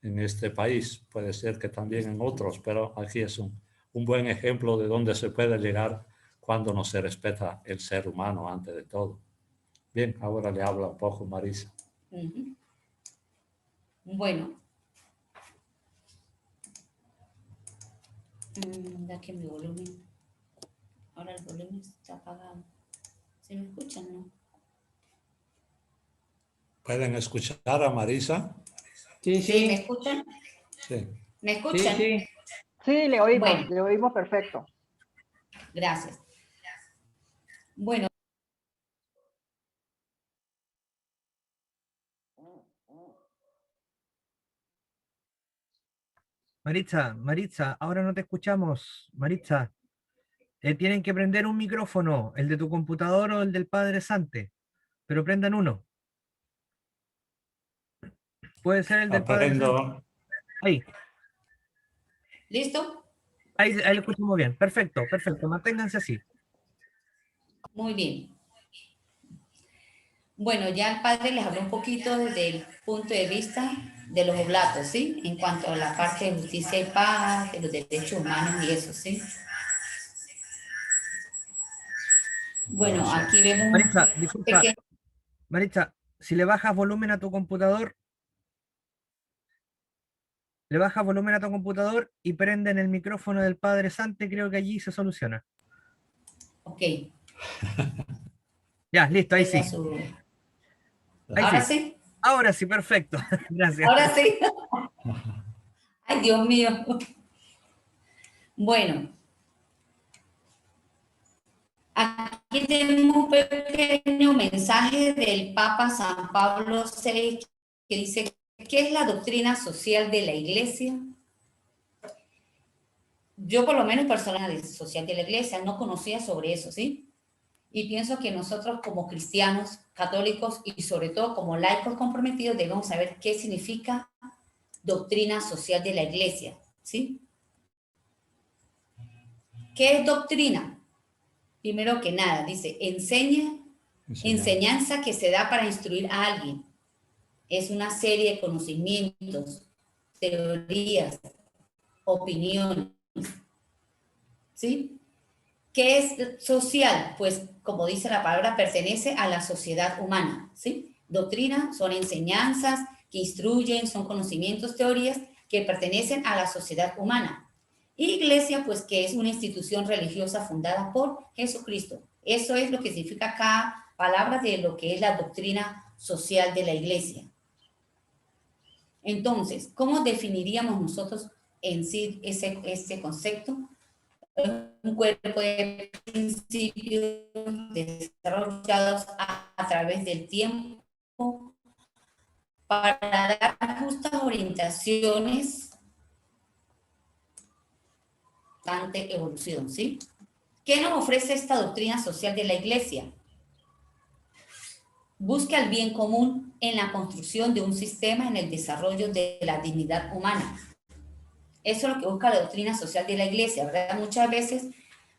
en este país. Puede ser que también en otros, pero aquí es un buen ejemplo de dónde se puede llegar cuando no se respeta el ser humano antes de todo. Bien, ahora le habla un poco Marisa. Bueno. Da que mi volumen. Ahora el volumen está apagado. ¿Se me escuchan, no? ¿Pueden escuchar a Marisa? Sí, sí. ¿Me escuchan? Sí. ¿Me escuchan? Sí, sí, le oímos, Bueno. le oímos perfecto. Gracias. Bueno. Maritza, ahora no te escuchamos. Maritza, tienen que prender un micrófono, el de tu computador o el del Padre Sante, pero prendan uno. Puede ser el del Padre Sante. Ahí. ¿Listo? Ahí lo escuchamos bien. Perfecto, perfecto. Manténganse así. Muy bien. Bueno, ya el padre les habló un poquito desde el punto de vista de los oblatos, ¿sí? En cuanto a la parte de justicia y paz, de los derechos humanos y eso, ¿sí? Bueno, aquí vemos un Maritza, disculpa, pequeño... Maritza, si le bajas volumen a tu computador, le bajas volumen a tu computador y prenden el micrófono del Padre Sante, creo que allí se soluciona. Ok, Ya, listo, ahí tenga sí. su... Ahí Ahora sí. sí, Ahora sí, perfecto. Gracias. ahora sí. Ay, Dios mío. Bueno, aquí tenemos un pequeño mensaje del Papa San Pablo VI que dice, ¿qué es la doctrina social de la Iglesia? Yo por lo menos personal social de la Iglesia no conocía sobre eso, ¿sí? Y pienso que nosotros como cristianos, católicos y sobre todo como laicos comprometidos debemos saber qué significa doctrina social de la Iglesia, ¿sí? ¿Qué es doctrina? Primero que nada, dice, enseñanza que se da para instruir a alguien. Es una serie de conocimientos, teorías, opiniones, ¿sí? ¿Qué es social? Pues, como dice la palabra, pertenece a la sociedad humana, ¿sí? Doctrina son enseñanzas que instruyen, son conocimientos, teorías que pertenecen a la sociedad humana. Iglesia, pues, que es una institución religiosa fundada por Jesucristo. Eso es lo que significa cada palabra de lo que es la doctrina social de la Iglesia. Entonces, ¿cómo definiríamos nosotros en sí ese concepto? Un cuerpo de principios desarrollados a través del tiempo para dar justas orientaciones ante evolución, ¿sí? ¿Qué nos ofrece esta doctrina social de la Iglesia? Busca el bien común en la construcción de un sistema en el desarrollo de la dignidad humana. Eso es lo que busca la doctrina social de la Iglesia, ¿verdad? Muchas veces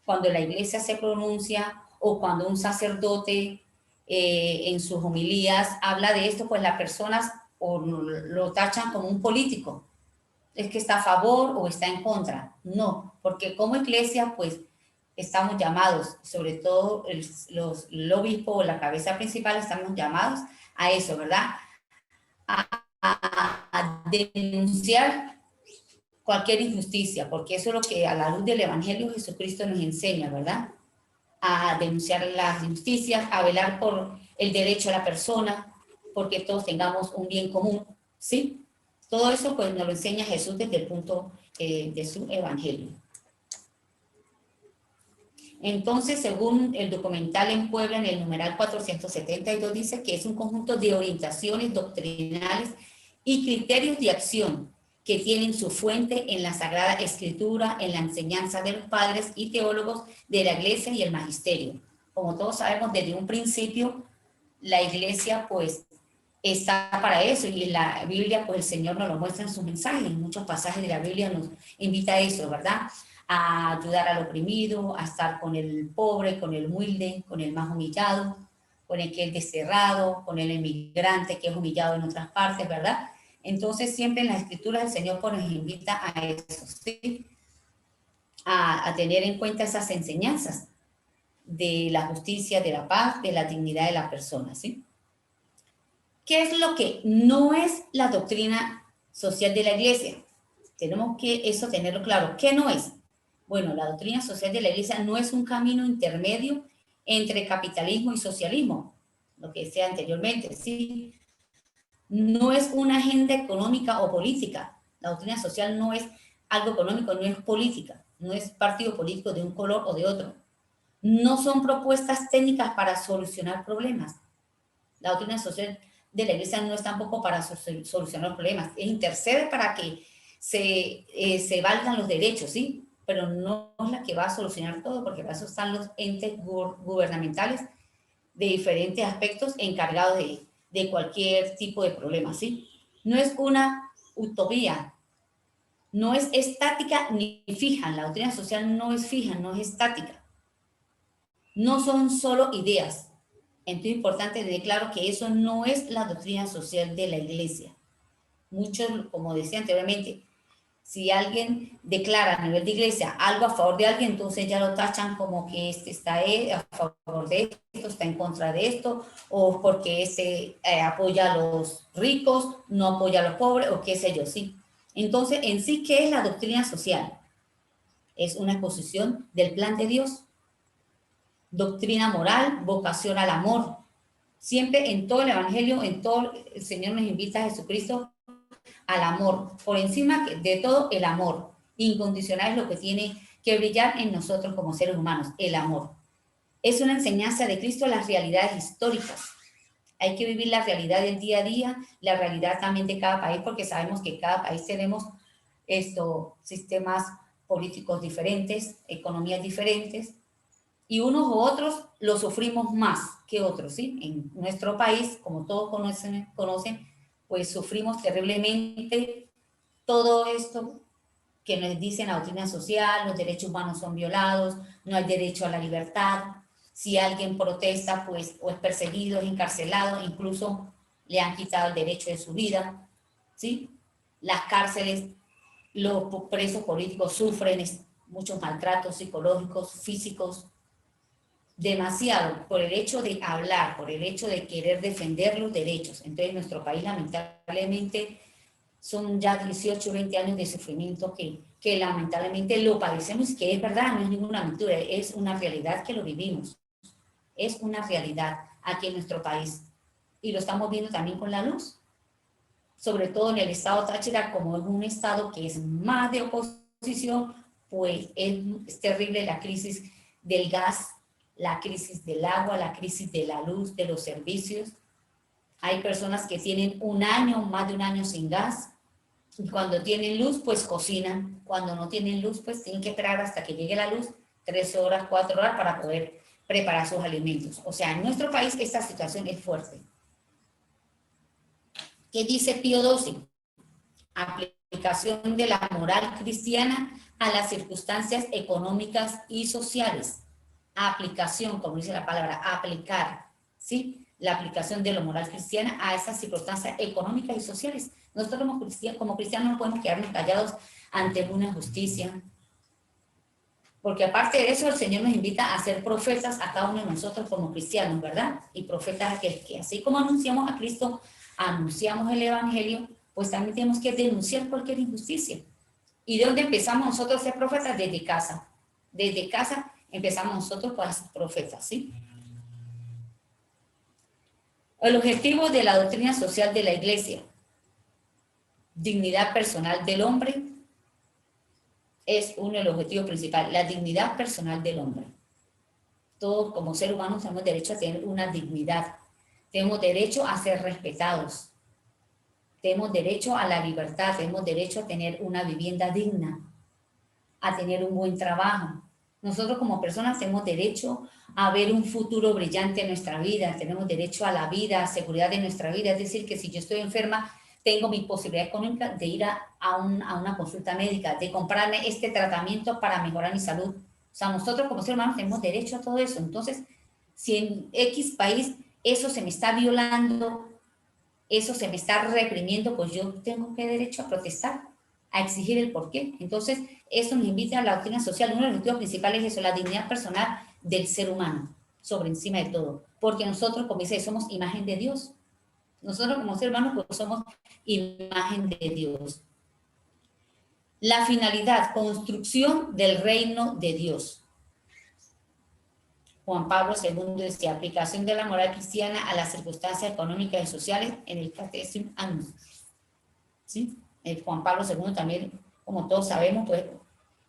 cuando la Iglesia se pronuncia o cuando un sacerdote en sus homilías habla de esto, pues las personas o lo tachan como un político. Es que está a favor o está en contra. No, porque como Iglesia, pues estamos llamados, sobre todo el obispo o la cabeza principal, estamos llamados a eso, ¿verdad? A denunciar cualquier injusticia, porque eso es lo que a la luz del Evangelio Jesucristo nos enseña, ¿verdad? A denunciar las injusticias, a velar por el derecho a la persona, porque todos tengamos un bien común, ¿sí? Todo eso pues nos lo enseña Jesús desde el punto de su Evangelio. Entonces, según el documental En Puebla, en el numeral 472, dice que es un conjunto de orientaciones doctrinales y criterios de acción que tienen su fuente en la Sagrada Escritura, en la enseñanza de los padres y teólogos de la Iglesia y el Magisterio. Como todos sabemos, desde un principio, la Iglesia pues está para eso, y en la Biblia pues el Señor nos lo muestra en sus mensajes. En muchos pasajes de la Biblia nos invita a eso, ¿verdad? A ayudar al oprimido, a estar con el pobre, con el humilde, con el más humillado, con el que es desterrado, con el emigrante que es humillado en otras partes, ¿verdad? Entonces siempre en las escrituras el Señor pues nos invita a eso, ¿sí? A tener en cuenta esas enseñanzas de la justicia, de la paz, de la dignidad de la persona, ¿sí? ¿Qué es lo que no es la doctrina social de la Iglesia? Tenemos que eso tenerlo claro. ¿Qué no es? Bueno, la doctrina social de la Iglesia no es un camino intermedio entre capitalismo y socialismo, lo que decía anteriormente, ¿sí? No es una agenda económica o política. La doctrina social no es algo económico, no es política, no es partido político de un color o de otro. No son propuestas técnicas para solucionar problemas. La doctrina social de la Iglesia no es tampoco para solucionar problemas, intercede para que se valgan los derechos, ¿sí? Pero no es la que va a solucionar todo, porque para eso están los entes gubernamentales de diferentes aspectos encargados de cualquier tipo de problema, ¿sí? No es una utopía, No es estática ni fija. La doctrina social no es fija, no es estática. No son solo ideas. Entonces es importante tener claro que eso no es la doctrina social de la iglesia. Muchos, como decía anteriormente, si alguien declara a nivel de iglesia algo a favor de alguien, entonces ya lo tachan como que este está a favor de esto, está en contra de esto, o porque ese apoya a los ricos, no apoya a los pobres, o qué sé yo, ¿sí? Entonces, en sí, ¿qué es la doctrina social? Es una exposición del plan de Dios. Doctrina moral, vocación al amor. Siempre en todo el Evangelio, en todo, el Señor nos invita a Jesucristo al amor. Por encima de todo, el amor. Incondicional es lo que tiene que brillar en nosotros como seres humanos, el amor. Es una enseñanza de Cristo a las realidades históricas. Hay que vivir la realidad del día a día, la realidad también de cada país, porque sabemos que cada país tenemos sistemas políticos diferentes, economías diferentes, y unos u otros lo sufrimos más que otros, ¿sí? En nuestro país, como todos conocen, pues sufrimos terriblemente todo esto que nos dicen la doctrina social, los derechos humanos son violados, no hay derecho a la libertad, si alguien protesta, pues o es perseguido, es encarcelado, incluso le han quitado el derecho de su vida, ¿sí? Las cárceles, los presos políticos sufren muchos maltratos psicológicos, físicos, demasiado por el hecho de hablar, por el hecho de querer defender los derechos. Entonces, nuestro país, lamentablemente, son ya 18, 20 años de sufrimiento que lamentablemente lo padecemos, que es verdad, no es ninguna aventura, es una realidad que lo vivimos. Es una realidad aquí en nuestro país. Y lo estamos viendo también con la luz. Sobre todo en el estado Táchira, como es un estado que es más de oposición, pues es terrible la crisis del gas, la crisis del agua, la crisis de la luz, de los servicios. Hay personas que tienen un año, más de un año sin gas. Y cuando tienen luz, pues cocinan. Cuando no tienen luz, pues tienen que esperar hasta que llegue la luz, 3 horas, 4 horas para poder preparar sus alimentos. O sea, en nuestro país esta situación es fuerte. ¿Qué dice Pío XII? Aplicación de la moral cristiana a las circunstancias económicas y sociales. Aplicación, como dice la palabra, aplicar, ¿sí? La aplicación de la moral cristiana a esas circunstancias económicas y sociales. Nosotros como cristianos no podemos quedarnos callados ante una injusticia, porque aparte de eso el Señor nos invita a ser profetas a cada uno de nosotros como cristianos, ¿verdad? Y profetas que así como anunciamos a Cristo, anunciamos el Evangelio, pues también tenemos que denunciar cualquier injusticia. ¿Y de dónde empezamos nosotros a ser profetas? Desde casa. Desde casa empezamos nosotros para ser profetas, ¿sí? El objetivo de la doctrina social de la Iglesia, dignidad personal del hombre, es uno de los objetivos principales, la dignidad personal del hombre. Todos como seres humanos tenemos derecho a tener una dignidad, tenemos derecho a ser respetados, tenemos derecho a la libertad, tenemos derecho a tener una vivienda digna, a tener un buen trabajo. Nosotros como personas tenemos derecho a ver un futuro brillante en nuestra vida, tenemos derecho a la vida, a seguridad de nuestra vida, es decir, que si yo estoy enferma, tengo mi posibilidad económica de ir a una consulta médica, de comprarme este tratamiento para mejorar mi salud. O sea, nosotros como seres humanos tenemos derecho a todo eso. Entonces, si en X país eso se me está violando, eso se me está reprimiendo, pues yo tengo que derecho a protestar, a exigir el porqué. Entonces, eso nos invita a la doctrina social. Uno de los objetivos principales es eso, la dignidad personal del ser humano, sobre encima de todo. Porque nosotros, como dice, somos imagen de Dios. Nosotros como seres humanos pues somos imagen de Dios. La finalidad, construcción del reino de Dios. Juan Pablo II decía, aplicación de la moral cristiana a las circunstancias económicas y sociales en el Catecismo Annus. ¿Sí? Juan Pablo II también, como todos sabemos, pues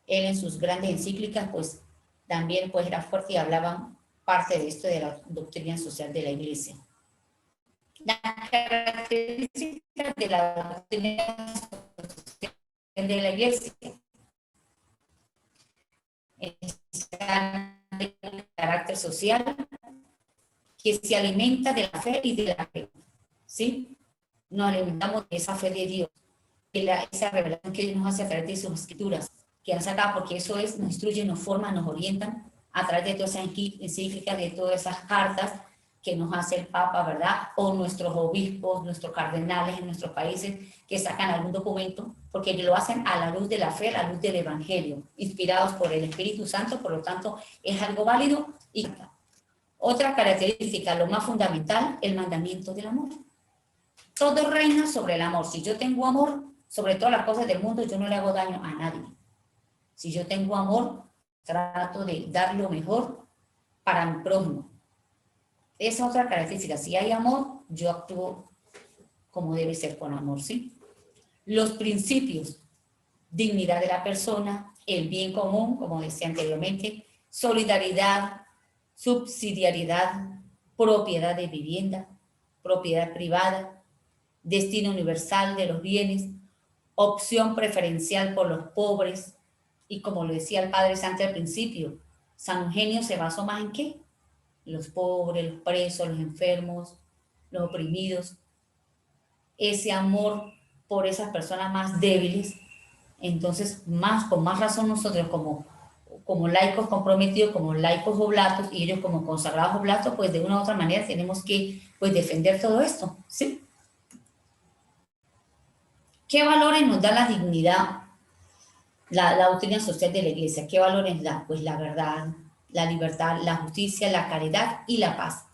él en sus grandes encíclicas, pues también pues era fuerte y hablaba parte de esto de la doctrina social de la Iglesia. Las características de la doctrina social de la Iglesia de carácter social que se alimenta de la fe y de la fe, ¿sí? Nos alimentamos de esa fe de Dios. esa revelación que Dios nos hace a través de sus escrituras, que han sacado, porque eso es, nos instruyen, nos forman, nos orientan a través de todas esas encíclicas, de todas esas cartas que nos hace el Papa, ¿verdad? O nuestros obispos, nuestros cardenales en nuestros países que sacan algún documento, porque lo hacen a la luz de la fe, a la luz del Evangelio, inspirados por el Espíritu Santo, por lo tanto es algo válido. Y otra característica, lo más fundamental, el mandamiento del amor. Todo reina sobre el amor. Si yo tengo amor sobre todas las cosas del mundo, yo no le hago daño a nadie. Si yo tengo amor, trato de dar lo mejor para mi prójimo. Esa es otra característica. Si hay amor, yo actúo como debe ser con amor, ¿sí? Los principios, dignidad de la persona, el bien común, como decía anteriormente, solidaridad, subsidiariedad, propiedad de vivienda, propiedad privada, destino universal de los bienes, opción preferencial por los pobres, y como lo decía el Padre Santo al principio, San Eugenio se basó más en ¿qué? Los pobres, los presos, los enfermos, los oprimidos, ese amor por esas personas más débiles. Entonces, con más razón nosotros como laicos comprometidos, como laicos oblatos, y ellos como consagrados oblatos, pues de una u otra manera tenemos que pues defender todo esto, ¿sí? ¿Qué valores nos da la dignidad, la doctrina social de la Iglesia? ¿Qué valores da? Pues la verdad, la libertad, la justicia, la caridad y la paz.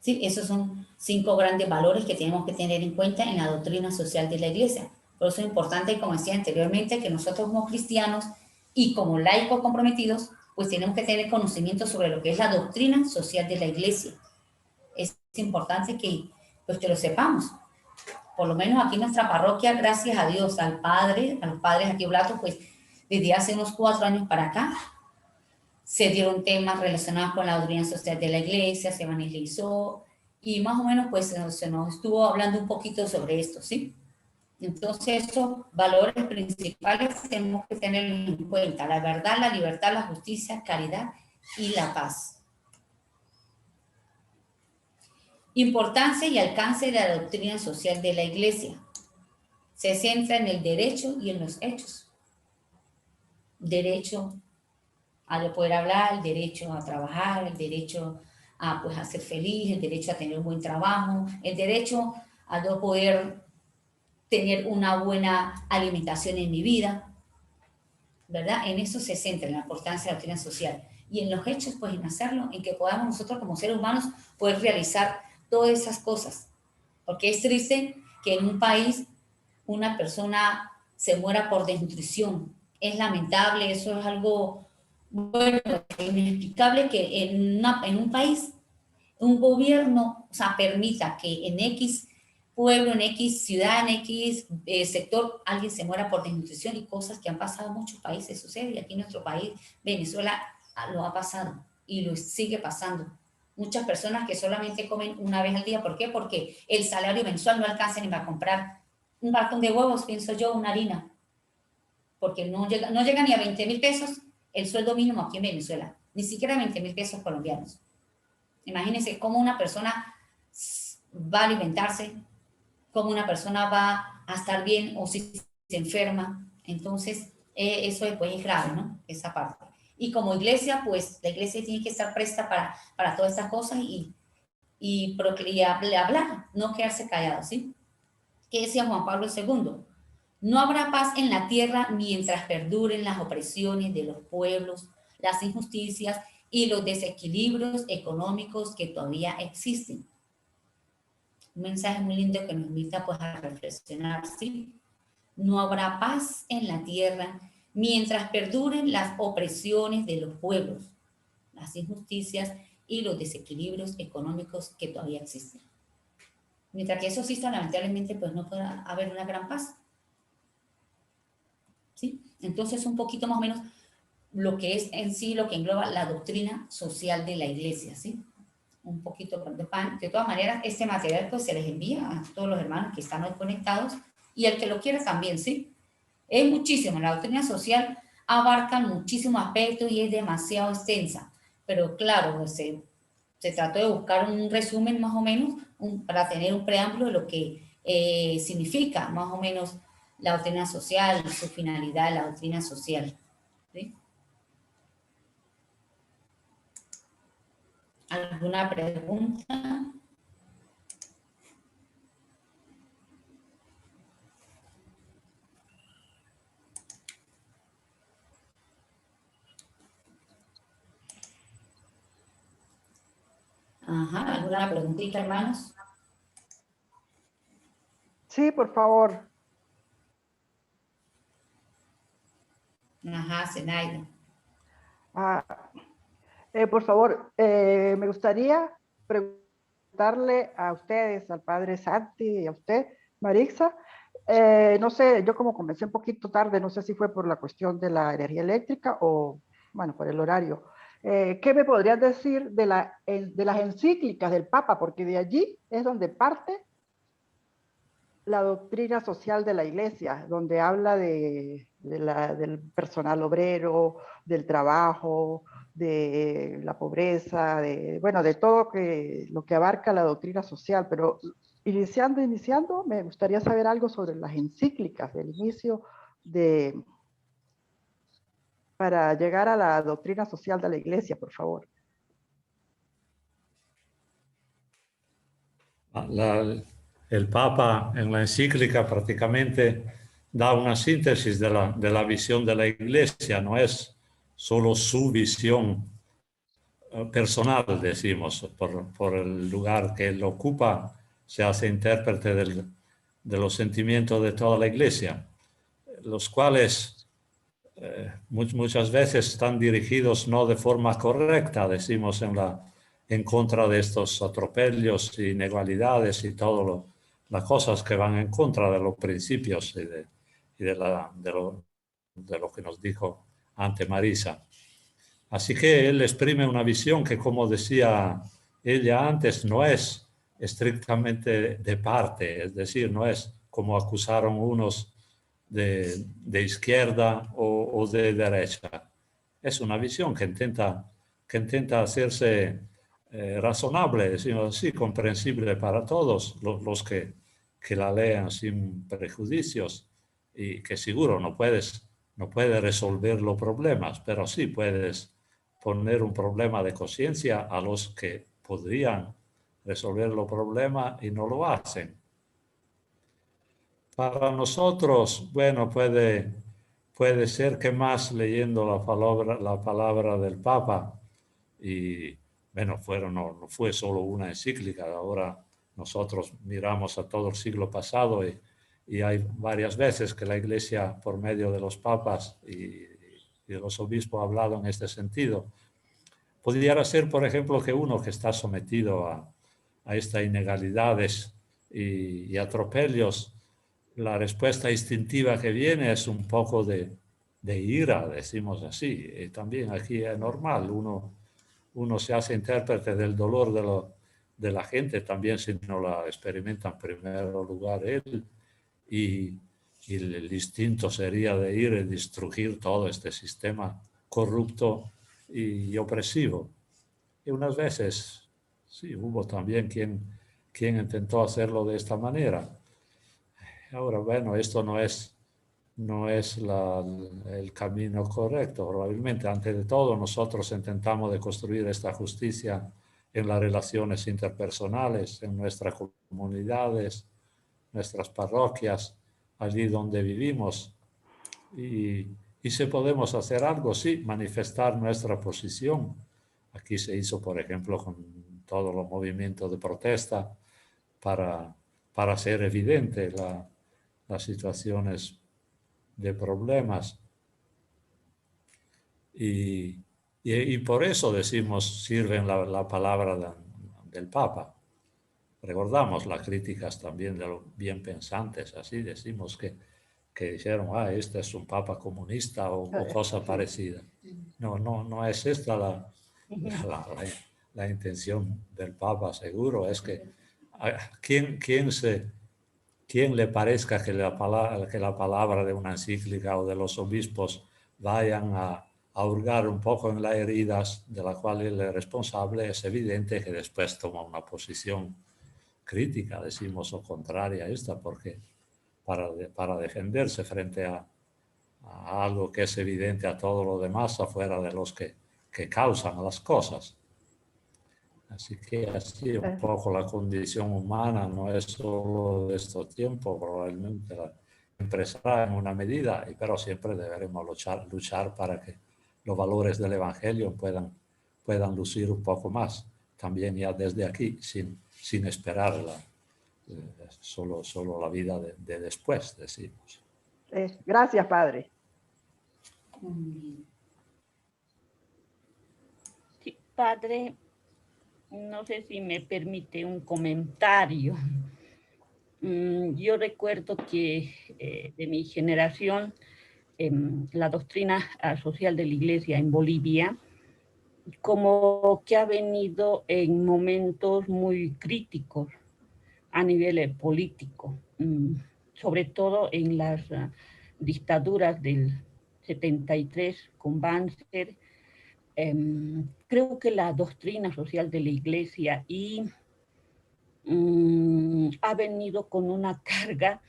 ¿Sí? Esos son 5 grandes valores que tenemos que tener en cuenta en la doctrina social de la Iglesia. Por eso es importante, como decía anteriormente, que nosotros como cristianos y como laicos comprometidos, pues tenemos que tener conocimiento sobre lo que es la doctrina social de la Iglesia. Es importante que, pues, que lo sepamos. Por lo menos aquí en nuestra parroquia, gracias a Dios, a los padres aquí oblatos, pues desde hace unos 4 años para acá, se dieron temas relacionados con la doctrina social de la Iglesia, se evangelizó y más o menos pues se nos estuvo hablando un poquito sobre esto, ¿sí? Entonces esos valores principales tenemos que tener en cuenta: la verdad, la libertad, la justicia, caridad y la paz. Importancia y alcance de la doctrina social de la Iglesia. Se centra en el derecho y en los hechos. Derecho a poder hablar, el derecho a trabajar, el derecho a, pues, a ser feliz, el derecho a tener un buen trabajo, el derecho a no poder tener una buena alimentación en mi vida, ¿verdad? En eso se centra, en la importancia de la doctrina social. Y en los hechos, pues en hacerlo, en que podamos nosotros como seres humanos poder realizar todas esas cosas. Porque es triste que en un país una persona se muera por desnutrición. Es lamentable, eso es algo, bueno, inexplicable que en un país, un gobierno, o sea, permita que en X pueblo, en X ciudad, en X sector, alguien se muera por desnutrición, y cosas que han pasado en muchos países, sucede, y aquí en nuestro país, Venezuela, lo ha pasado y lo sigue pasando. Muchas personas que solamente comen una vez al día. ¿Por qué? Porque el salario mensual no alcanza ni para comprar un cartón de huevos, pienso yo, una harina, porque no llega ni a 20,000 pesos el sueldo mínimo aquí en Venezuela, ni siquiera 20,000 pesos colombianos. Imagínense cómo una persona va a alimentarse, cómo una persona va a estar bien, o si se enferma. Entonces, eso después es grave, ¿no? Esa parte. Y como iglesia, pues la iglesia tiene que estar presta para todas estas cosas y hablar, no quedarse callado, ¿sí? ¿Qué decía Juan Pablo II? No habrá paz en la tierra mientras perduren las opresiones de los pueblos, las injusticias y los desequilibrios económicos que todavía existen. Un mensaje muy lindo que nos invita pues a reflexionar, ¿sí? No habrá paz en la tierra mientras perduren las opresiones de los pueblos, las injusticias y los desequilibrios económicos que todavía existen. Mientras que eso exista, lamentablemente, pues no podrá haber una gran paz. ¿Sí? Entonces, un poquito más o menos lo que es en sí, lo que engloba la doctrina social de la Iglesia, ¿sí? Un poquito de todas maneras, este material pues se les envía a todos los hermanos que están hoy conectados, y el que lo quiera también, ¿sí? Es muchísimo, la doctrina social abarca muchísimos aspectos y es demasiado extensa, pero claro, pues, se trató de buscar un resumen más o menos para tener un preámbulo de lo que significa más o menos la doctrina social, su finalidad, la doctrina social. ¿Sí? ¿Alguna pregunta? Ajá, ¿alguna preguntita, hermanos? Sí, por favor. Ajá, Zenaida. Por favor, me gustaría preguntarle a ustedes, al padre Santi y a usted, Marixa, no sé, yo como comencé un poquito tarde, no sé si fue por la cuestión de la energía eléctrica o, bueno, por el horario. ¿Qué me podrías decir de las encíclicas del Papa? Porque de allí es donde parte la doctrina social de la Iglesia, donde habla del personal obrero, del trabajo, de la pobreza, bueno, de todo lo que abarca la doctrina social. Pero iniciando, me gustaría saber algo sobre las encíclicas del inicio para llegar a la doctrina social de la Iglesia, por favor. El Papa en la encíclica prácticamente da una síntesis de la visión de la Iglesia, no es solo su visión personal, decimos, por el lugar que él ocupa, se hace intérprete de los sentimientos de toda la Iglesia, los cuales muchas veces están dirigidos no de forma correcta, decimos, en contra de estos atropellos, inegalidades y todas las cosas que van en contra de los principios y de lo que nos dijo ante Marisa. Así que él exprime una visión que, como decía ella antes, no es estrictamente de parte, es decir, no es como acusaron unos de izquierda o de derecha. Es una visión que intenta hacerse razonable, decimos así, comprensible para todos los que la lean sin prejuicios, y que seguro no puedes resolver los problemas, pero sí puedes poner un problema de conciencia a los que podrían resolver los problemas y no lo hacen. Para nosotros, bueno, puede ser que más leyendo la palabra del Papa, y bueno, no fue solo una encíclica, ahora nosotros miramos a todo el siglo pasado y hay varias veces que la Iglesia, por medio de los papas y de los obispos, ha hablado en este sentido. Pudiera ser, por ejemplo, que uno que está sometido a estas inegalidades y atropellos, la respuesta instintiva que viene es un poco de ira, decimos así. Y también aquí es normal, uno se hace intérprete del dolor de la gente, también si no la experimenta en primer lugar él, y el instinto sería de ir y destruir todo este sistema corrupto y opresivo. Y unas veces, sí, hubo también quien intentó hacerlo de esta manera. Ahora, bueno, esto no es el camino correcto. Probablemente, antes de todo, nosotros intentamos de construir esta justicia en las relaciones interpersonales, en nuestras comunidades, nuestras parroquias, allí donde vivimos. Y si podemos hacer algo, sí, manifestar nuestra posición. Aquí se hizo, por ejemplo, con todos los movimientos de protesta para hacer evidente las situaciones de problemas. Y por eso decimos, sirven la palabra del Papa. Recordamos las críticas también de los bien pensantes, así decimos que dijeron, este es un Papa comunista o cosa parecida. No es esta la intención del Papa, seguro. Es que quien le parezca que la palabra de una encíclica o de los obispos vayan a hurgar un poco en las heridas de la cual él es responsable, es evidente que después toma una posición crítica, decimos, o contraria a esta, porque para defenderse frente a algo que es evidente a todos los demás afuera de los que causan las cosas. Así que así un poco la condición humana no es solo de estos tiempos, probablemente empezará en una medida, pero siempre deberemos luchar para que los valores del Evangelio puedan lucir un poco más, también ya desde aquí, sin esperar solo la vida de después, decimos. Gracias, Padre. Sí, Padre, no sé si me permite un comentario. Yo recuerdo que de mi generación, la doctrina social de la Iglesia en Bolivia, como que ha venido en momentos muy críticos a nivel político, sobre todo en las dictaduras del 73 con Banzer. Creo que la doctrina social de la Iglesia ha venido con una carga,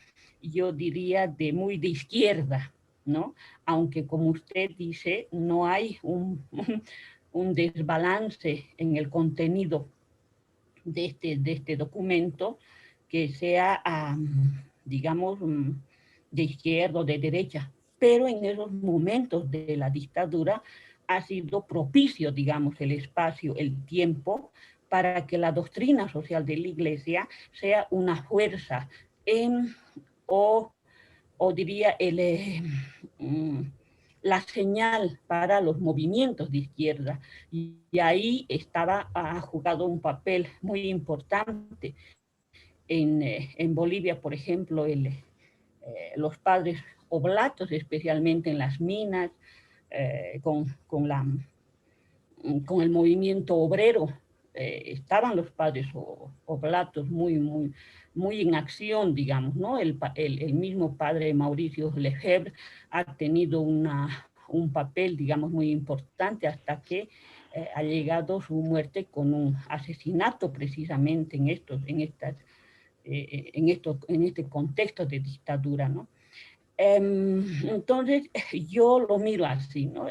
yo diría, muy de izquierda, ¿no? Aunque como usted dice, no hay un desbalance en el contenido de este documento que sea, digamos, de izquierda o de derecha, pero en esos momentos de la dictadura ha sido propicio, digamos, el espacio, el tiempo, para que la doctrina social de la Iglesia sea una fuerza o diría la señal para los movimientos de izquierda. Y ahí ha jugado un papel muy importante. En Bolivia, por ejemplo, los padres oblatos, especialmente en las minas, con el movimiento obrero, estaban los padres oblatos muy en acción, digamos, ¿no? El mismo padre Mauricio Lefebvre ha tenido un papel, digamos, muy importante hasta que ha llegado su muerte con un asesinato precisamente en este contexto de dictadura, ¿no? Entonces, yo lo miro así, ¿no?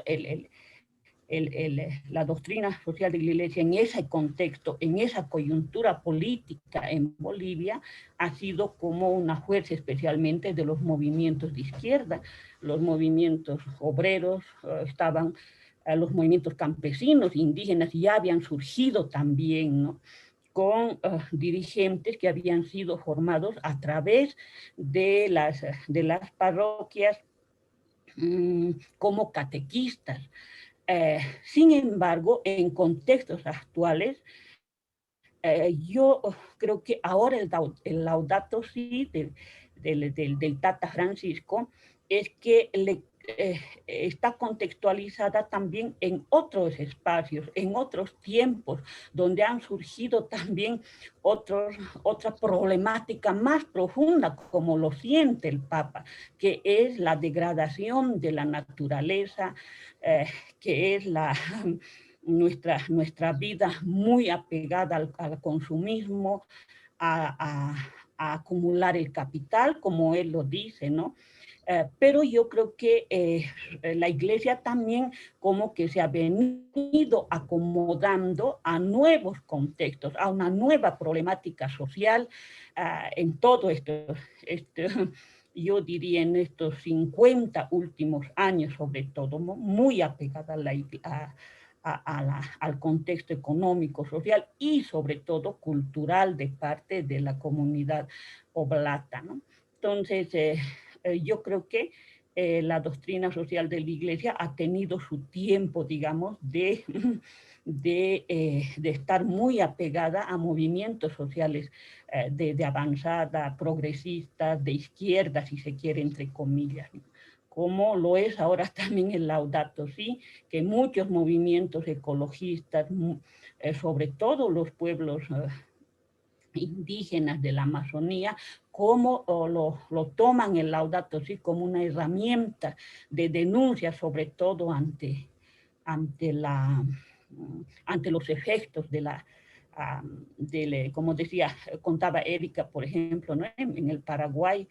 La doctrina social de la Iglesia en ese contexto, en esa coyuntura política en Bolivia, ha sido como una fuerza especialmente de los movimientos de izquierda. Los movimientos obreros los movimientos campesinos, indígenas, ya habían surgido también, ¿no? Con dirigentes que habían sido formados a través de las parroquias como catequistas. Sin embargo, en contextos actuales, yo creo que ahora el Laudato Si del Tata Francisco es que está contextualizada también en otros espacios, en otros tiempos, donde han surgido también otra problemática más profunda, como lo siente el Papa, que es la degradación de la naturaleza, que es nuestra vida muy apegada al consumismo, a acumular el capital, como él lo dice, ¿no? Pero yo creo que la Iglesia también como que se ha venido acomodando a nuevos contextos, a una nueva problemática social en todo esto, yo diría en estos 50 últimos años, sobre todo, muy apegada al contexto económico, social y sobre todo cultural de parte de la comunidad oblata, ¿no? Entonces, yo creo que la doctrina social de la Iglesia ha tenido su tiempo, digamos, de estar muy apegada a movimientos sociales de avanzada, progresistas, de izquierda, si se quiere, entre comillas, ¿no? Como lo es ahora también el Laudato Si, que muchos movimientos ecologistas, sobre todo los pueblos indígenas de la Amazonía, como lo toman el Laudato Si como una herramienta de denuncia, sobre todo ante los efectos como decía, contaba Erika, por ejemplo, ¿no? En el Paraguay,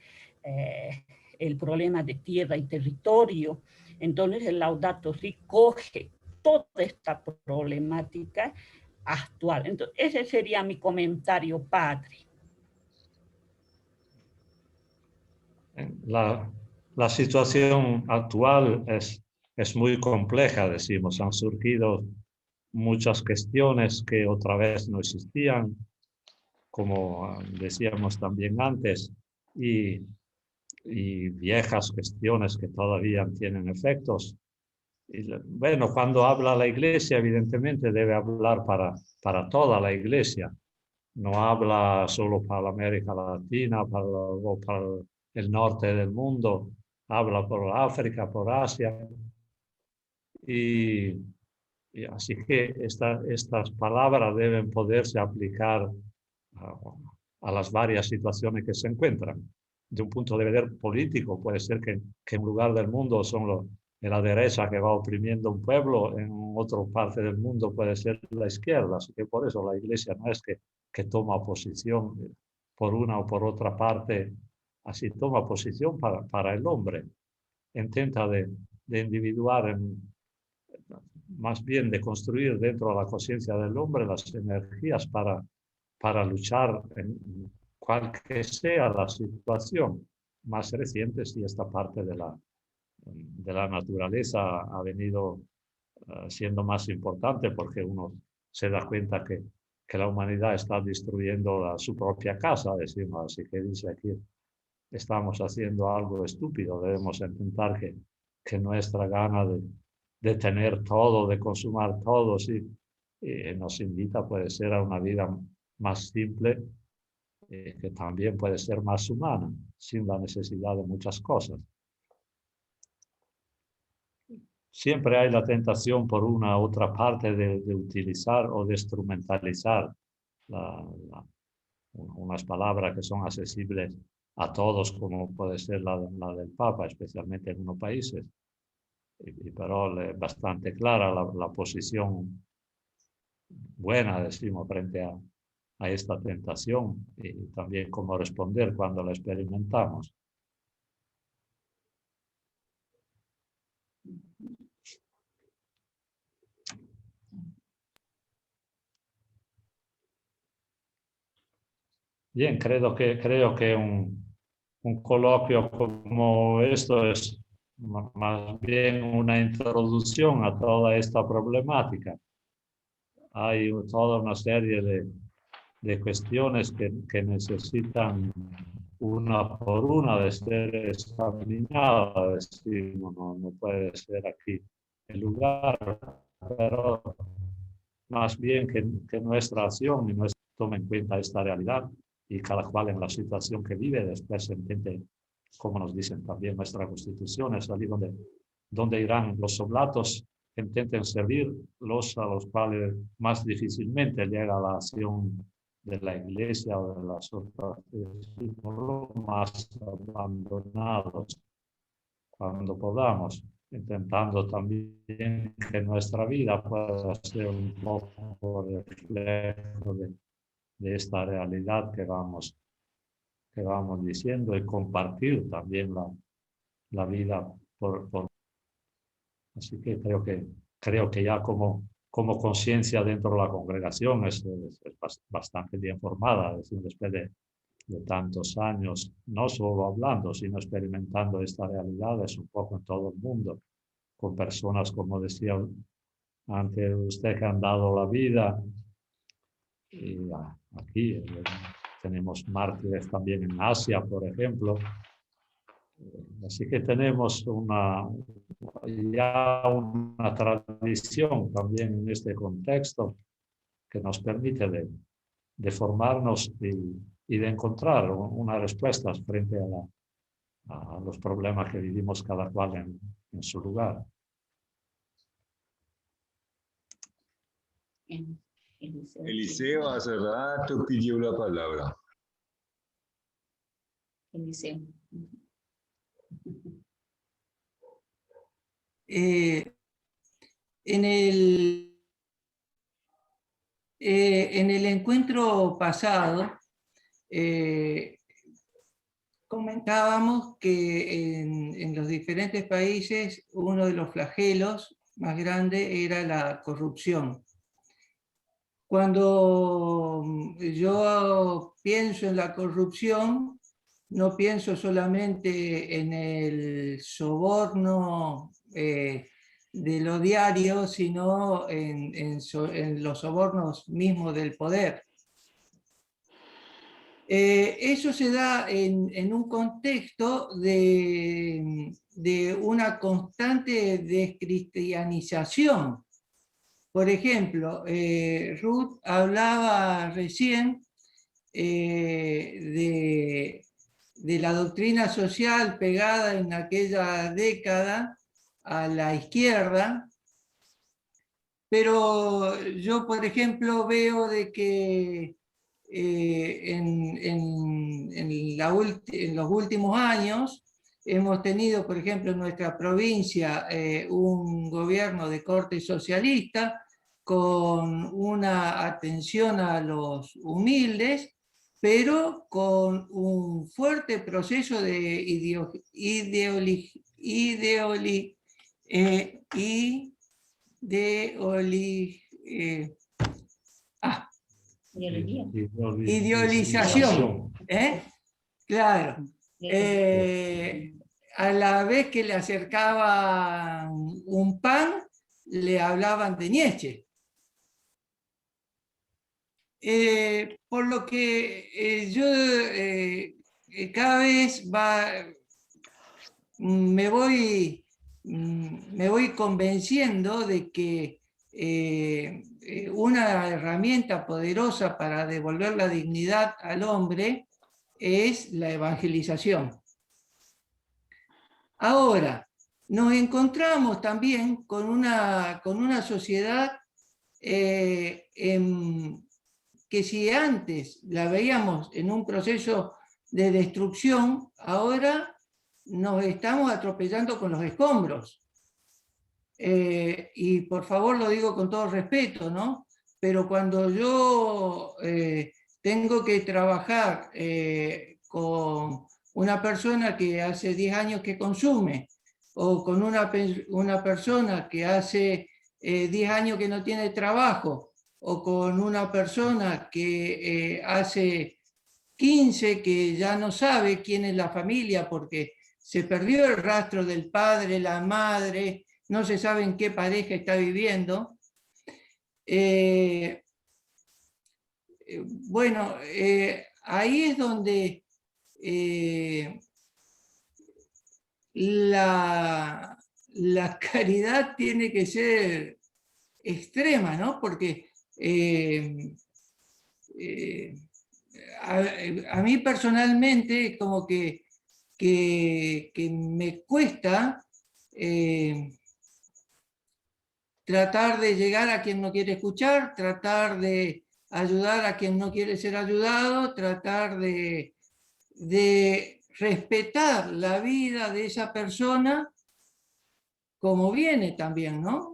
el problema de tierra y territorio. Entonces el Laudato Si coge toda esta problemática actual. Entonces, ese sería mi comentario, padre. La situación actual es muy compleja, decimos. Han surgido muchas cuestiones que otra vez no existían, como decíamos también antes, y viejas cuestiones que todavía tienen efectos. Y, bueno, cuando habla la Iglesia, evidentemente debe hablar para toda la Iglesia. No habla solo para la América Latina o para el norte del mundo, habla por África, por Asia. Y así que estas palabras deben poderse aplicar a las varias situaciones que se encuentran. De un punto de vista político, puede ser que en lugar del mundo son de la derecha que va oprimiendo un pueblo, en otra parte del mundo puede ser la izquierda. Así que por eso la Iglesia no es que toma posición por una o por otra parte, así toma posición para el hombre. Intenta de individuar, más bien de construir dentro de la conciencia del hombre las energías para luchar en cual que sea la situación. Más reciente, si esta parte de la naturaleza ha venido siendo más importante, porque uno se da cuenta que la humanidad está destruyendo su propia casa, decimos. Así que dice aquí, estamos haciendo algo estúpido, debemos intentar que nuestra gana de tener todo, de consumir todo, sí, nos invita, puede ser, a una vida más simple, que también puede ser más humana, sin la necesidad de muchas cosas. Siempre hay la tentación por una u otra parte de utilizar o de instrumentalizar unas palabras que son accesibles a todos, como puede ser la del Papa, especialmente en unos países. Pero es bastante clara la posición buena, decimos, frente a esta tentación, y también cómo responder cuando la experimentamos. Bien, creo que un coloquio como esto es más bien una introducción a toda esta problemática. Hay toda una serie de cuestiones que necesitan una por una de ser examinadas. No puede ser aquí el lugar, pero más bien que nuestra acción y nuestra tome en cuenta esta realidad, y cada cual en la situación que vive después entiende, como nos dicen también nuestra Constitución, es allí donde irán los oblatos, intenten servir los a los cuales más difícilmente llega la acción de la Iglesia o de las otras, los más abandonados, cuando podamos, intentando también que nuestra vida pueda ser un poco reflejo de esta realidad que vamos diciendo, y compartir también la vida Así que creo que ya como conciencia dentro de la congregación es bastante bien formada, es decir, después de tantos años, no solo hablando, sino experimentando esta realidad, es un poco en todo el mundo, con personas, como decía antes usted, que han dado la vida. Y aquí tenemos mártires también en Asia, por ejemplo. Así que tenemos ya una tradición también en este contexto que nos permite de formarnos y de encontrar unas respuestas frente a los problemas que vivimos cada cual en su lugar. Eliseo hace rato pidió la palabra. Eliseo. En el encuentro pasado comentábamos que en los diferentes países uno de los flagelos más grandes era la corrupción. Cuando yo pienso en la corrupción, no pienso solamente en el soborno de lo diario, sino en los sobornos mismos del poder. Eso se da en un contexto de una constante descristianización. Por ejemplo, Ruth hablaba recién de la doctrina social pegada en aquella década a la izquierda, pero yo, por ejemplo, veo de que en los últimos años hemos tenido, por ejemplo, en nuestra provincia un gobierno de corte socialista con una atención a los humildes, pero con un fuerte proceso de ideolización. Claro. A la vez que le acercaban un pan, le hablaban de Nietzsche. Por lo que yo cada vez me voy convenciendo de que una herramienta poderosa para devolver la dignidad al hombre es la evangelización. Ahora, nos encontramos también con una sociedad que si antes la veíamos en un proceso de destrucción, ahora nos estamos atropellando con los escombros. Y por favor lo digo con todo respeto, ¿no? Pero cuando yo tengo que trabajar con una persona que hace 10 años que consume, o con una persona que hace 10 años que no tiene trabajo, o con una persona que hace 15 que ya no sabe quién es la familia porque se perdió el rastro del padre, la madre, no se sabe en qué pareja está viviendo. Bueno, ahí es donde la caridad tiene que ser extrema, ¿no? Porque a mí personalmente como que me cuesta tratar de llegar a quien no quiere escuchar, tratar de ayudar a quien no quiere ser ayudado, tratar de respetar la vida de esa persona como viene también, ¿no?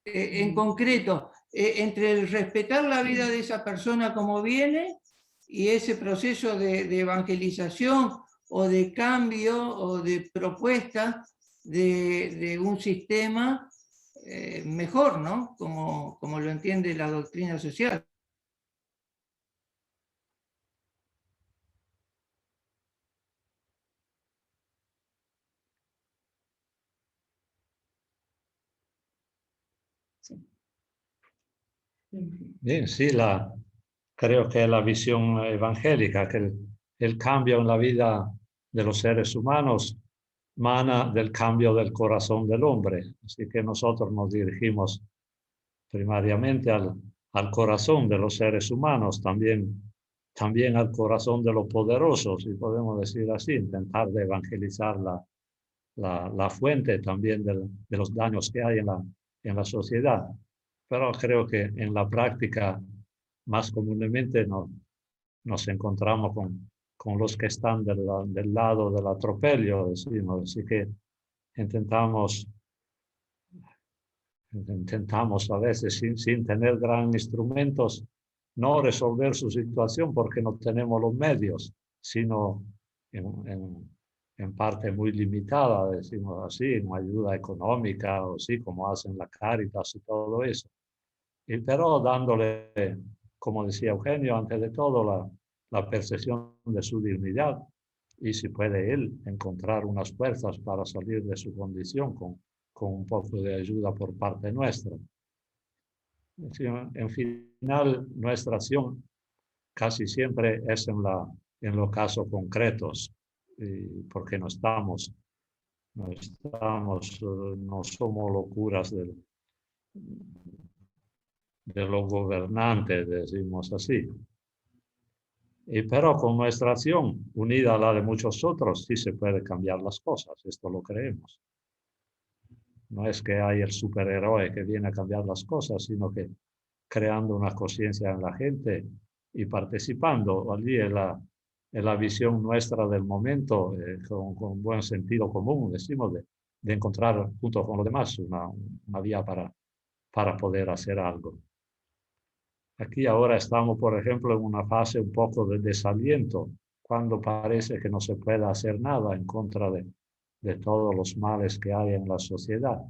En concreto, entre el respetar la vida de esa persona como viene y ese proceso de evangelización o de cambio o de propuesta de un sistema mejor, ¿no? Como lo entiende la doctrina social. Bien, sí, creo que la visión evangélica, que el cambio en la vida de los seres humanos mana del cambio del corazón del hombre. Así que nosotros nos dirigimos primariamente al corazón de los seres humanos, también al corazón de los poderosos, si podemos decir así, intentar de evangelizar la fuente también de los daños que hay en la sociedad. Pero creo que en la práctica más comúnmente nos encontramos con los que están del lado del atropello, decimos. Así que intentamos a veces sin tener grandes instrumentos no resolver su situación porque no tenemos los medios, sino en parte muy limitada, decimos así, en ayuda económica, o sí, como hacen la Cáritas y todo eso. Y pero dándole, como decía Eugenio, antes de todo, la percepción de su dignidad, y si puede él encontrar unas fuerzas para salir de su condición con un poco de ayuda por parte nuestra. En final, nuestra acción casi siempre es en los casos concretos, porque no somos locuras de los gobernantes, decimos así. Pero con nuestra acción, unida a la de muchos otros, sí se puede cambiar las cosas, esto lo creemos. No es que hay el superhéroe que viene a cambiar las cosas, sino que creando una conciencia en la gente y participando allí en la visión nuestra del momento, con buen sentido común, decimos, de encontrar junto con los demás una vía para poder hacer algo. Aquí ahora estamos, por ejemplo, en una fase un poco de desaliento, cuando parece que no se puede hacer nada en contra de todos los males que hay en la sociedad.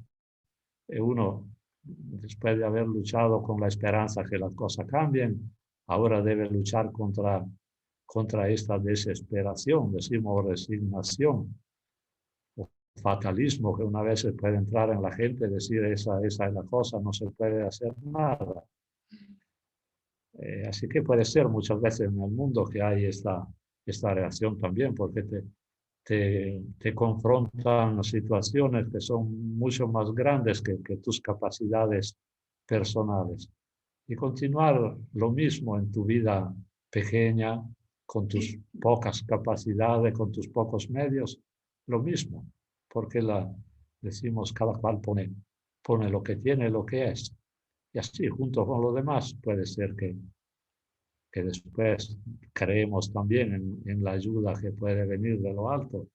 Uno, después de haber luchado con la esperanza que las cosas cambien, ahora debe luchar contra esta desesperación, decimos resignación, o fatalismo, que una vez se puede entrar en la gente y decir esa es la cosa, no se puede hacer nada. Así que puede ser muchas veces en el mundo que hay esta reacción también, porque te confrontan situaciones que son mucho más grandes que tus capacidades personales. Y continuar lo mismo en tu vida pequeña, con tus pocas capacidades, con tus pocos medios, lo mismo, porque decimos cada cual pone lo que tiene, lo que es. Y así, junto con los demás, puede ser que después creemos también en la ayuda que puede venir de lo alto,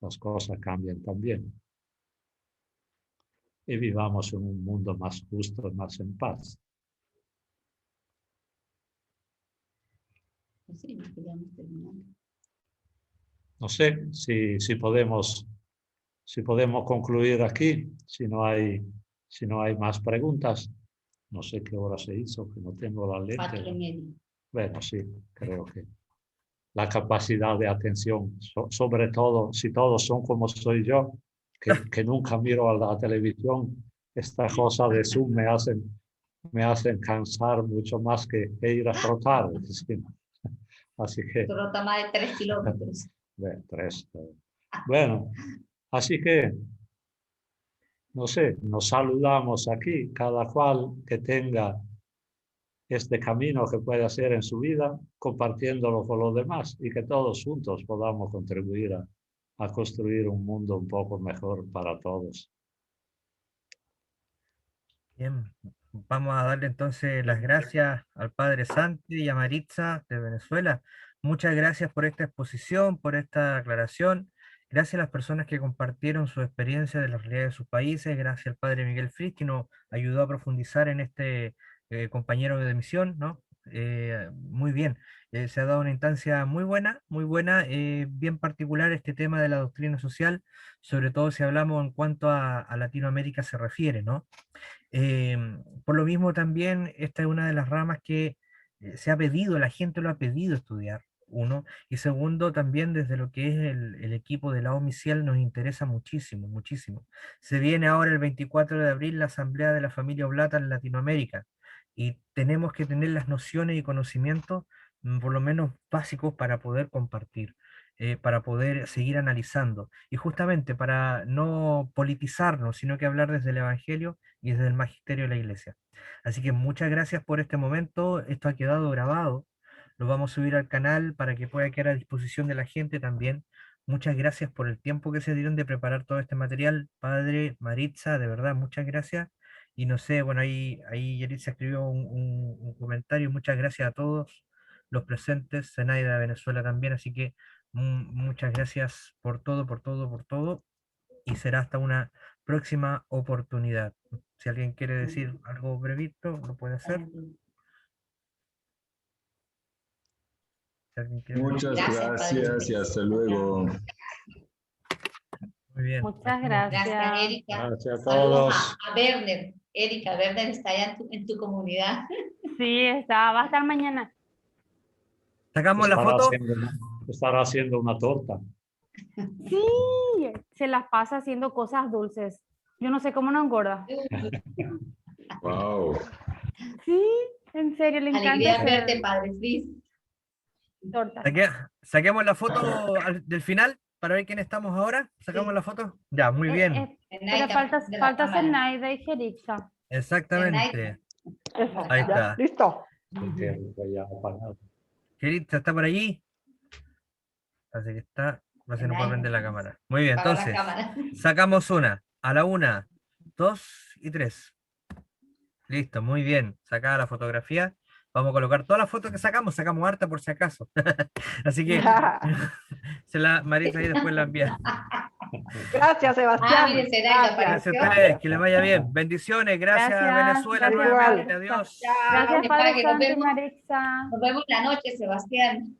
las cosas cambian también. Y vivamos en un mundo más justo, más en paz. Sí, podríamos terminar. No sé si podemos concluir aquí, si no hay más preguntas. No sé qué hora se hizo, que no tengo la lente. 4:30. Bueno, sí, creo que la capacidad de atención, sobre todo si todos son como soy yo, que nunca miro a la televisión, esta cosa de Zoom me hacen cansar mucho más que ir a trotar. Así que... Trota más de 3 kilómetros. Bueno, así que, no sé, nos saludamos aquí, cada cual que tenga este camino que puede hacer en su vida, compartiéndolo con los demás y que todos juntos podamos contribuir a construir un mundo un poco mejor para todos. Bien, vamos a darle entonces las gracias al padre Santi y a Maritza de Venezuela. Muchas gracias por esta exposición, por esta aclaración. Gracias a las personas que compartieron su experiencia de la realidad de sus países. Gracias al padre Miguel Fritz, que nos ayudó a profundizar en este compañero de misión, ¿no? Muy bien, se ha dado una instancia muy buena, bien particular este tema de la doctrina social, sobre todo si hablamos en cuanto a Latinoamérica se refiere, ¿no? Por lo mismo también esta es una de las ramas que se ha pedido, la gente lo ha pedido estudiar, uno, y segundo también desde lo que es el equipo de la OMICIAL nos interesa muchísimo. Se viene ahora el 24 de abril la Asamblea de la Familia Oblata en Latinoamérica y tenemos que tener las nociones y conocimientos por lo menos básicos para poder compartir. Para poder seguir analizando y justamente para no politizarnos, sino que hablar desde el Evangelio y desde el magisterio de la iglesia. Así que muchas gracias por este momento, esto ha quedado grabado, lo vamos a subir al canal para que pueda quedar a disposición de la gente también. Muchas gracias por el tiempo que se dieron de preparar todo este material, padre Maritza, de verdad, muchas gracias. Y no sé, bueno, ahí Yaritza escribió un comentario, muchas gracias a todos los presentes, Zenaida de Venezuela también, así que muchas gracias por todo, y será hasta una próxima oportunidad. Si alguien quiere decir algo brevito, lo puede hacer. Si alguien quiere- Muchas gracias y hasta luego. Muy bien. Muchas Gracias, gracias. Erika. Gracias a Saludos todos. a Werner. Erika, Werner está allá en tu comunidad. Sí, va a estar mañana. ¿Sacamos la Estará foto? estará haciendo una torta. Sí, se las pasa haciendo cosas dulces. Yo no sé cómo no engorda. Wow. Sí, en serio, le encanta Alegría hacer verte, Padre Fris. tortas. Saquemos la foto del final para ver quién estamos ahora. ¿Sacamos la foto? Ya, muy bien. Pero Zenaida, de la falta cámara. Zenaida y Jerixa. Exactamente. Eso, Ahí ya, está. listo. Porque ya apagado. Gerita, ¿está por allí? Así que está. No se nos puede prender la cámara. Muy bien, Para la entonces. cámara. Sacamos una. A la 1, 2 y 3. Listo, muy bien. Sacada la fotografía. Vamos a colocar todas las fotos que sacamos. Sacamos harta por si acaso. Así que Marisa ahí después la envía. Gracias, Sebastián. mire, Zenaida Gracias. Gracias a apareció. ustedes, que les vaya bien. Bendiciones, gracias, Gracias, Venezuela gracias, nuevamente. Marisa. Adiós. Gracias, Que Padre pague, nos Santo y vemos. Marixa. Nos vemos la noche, Sebastián.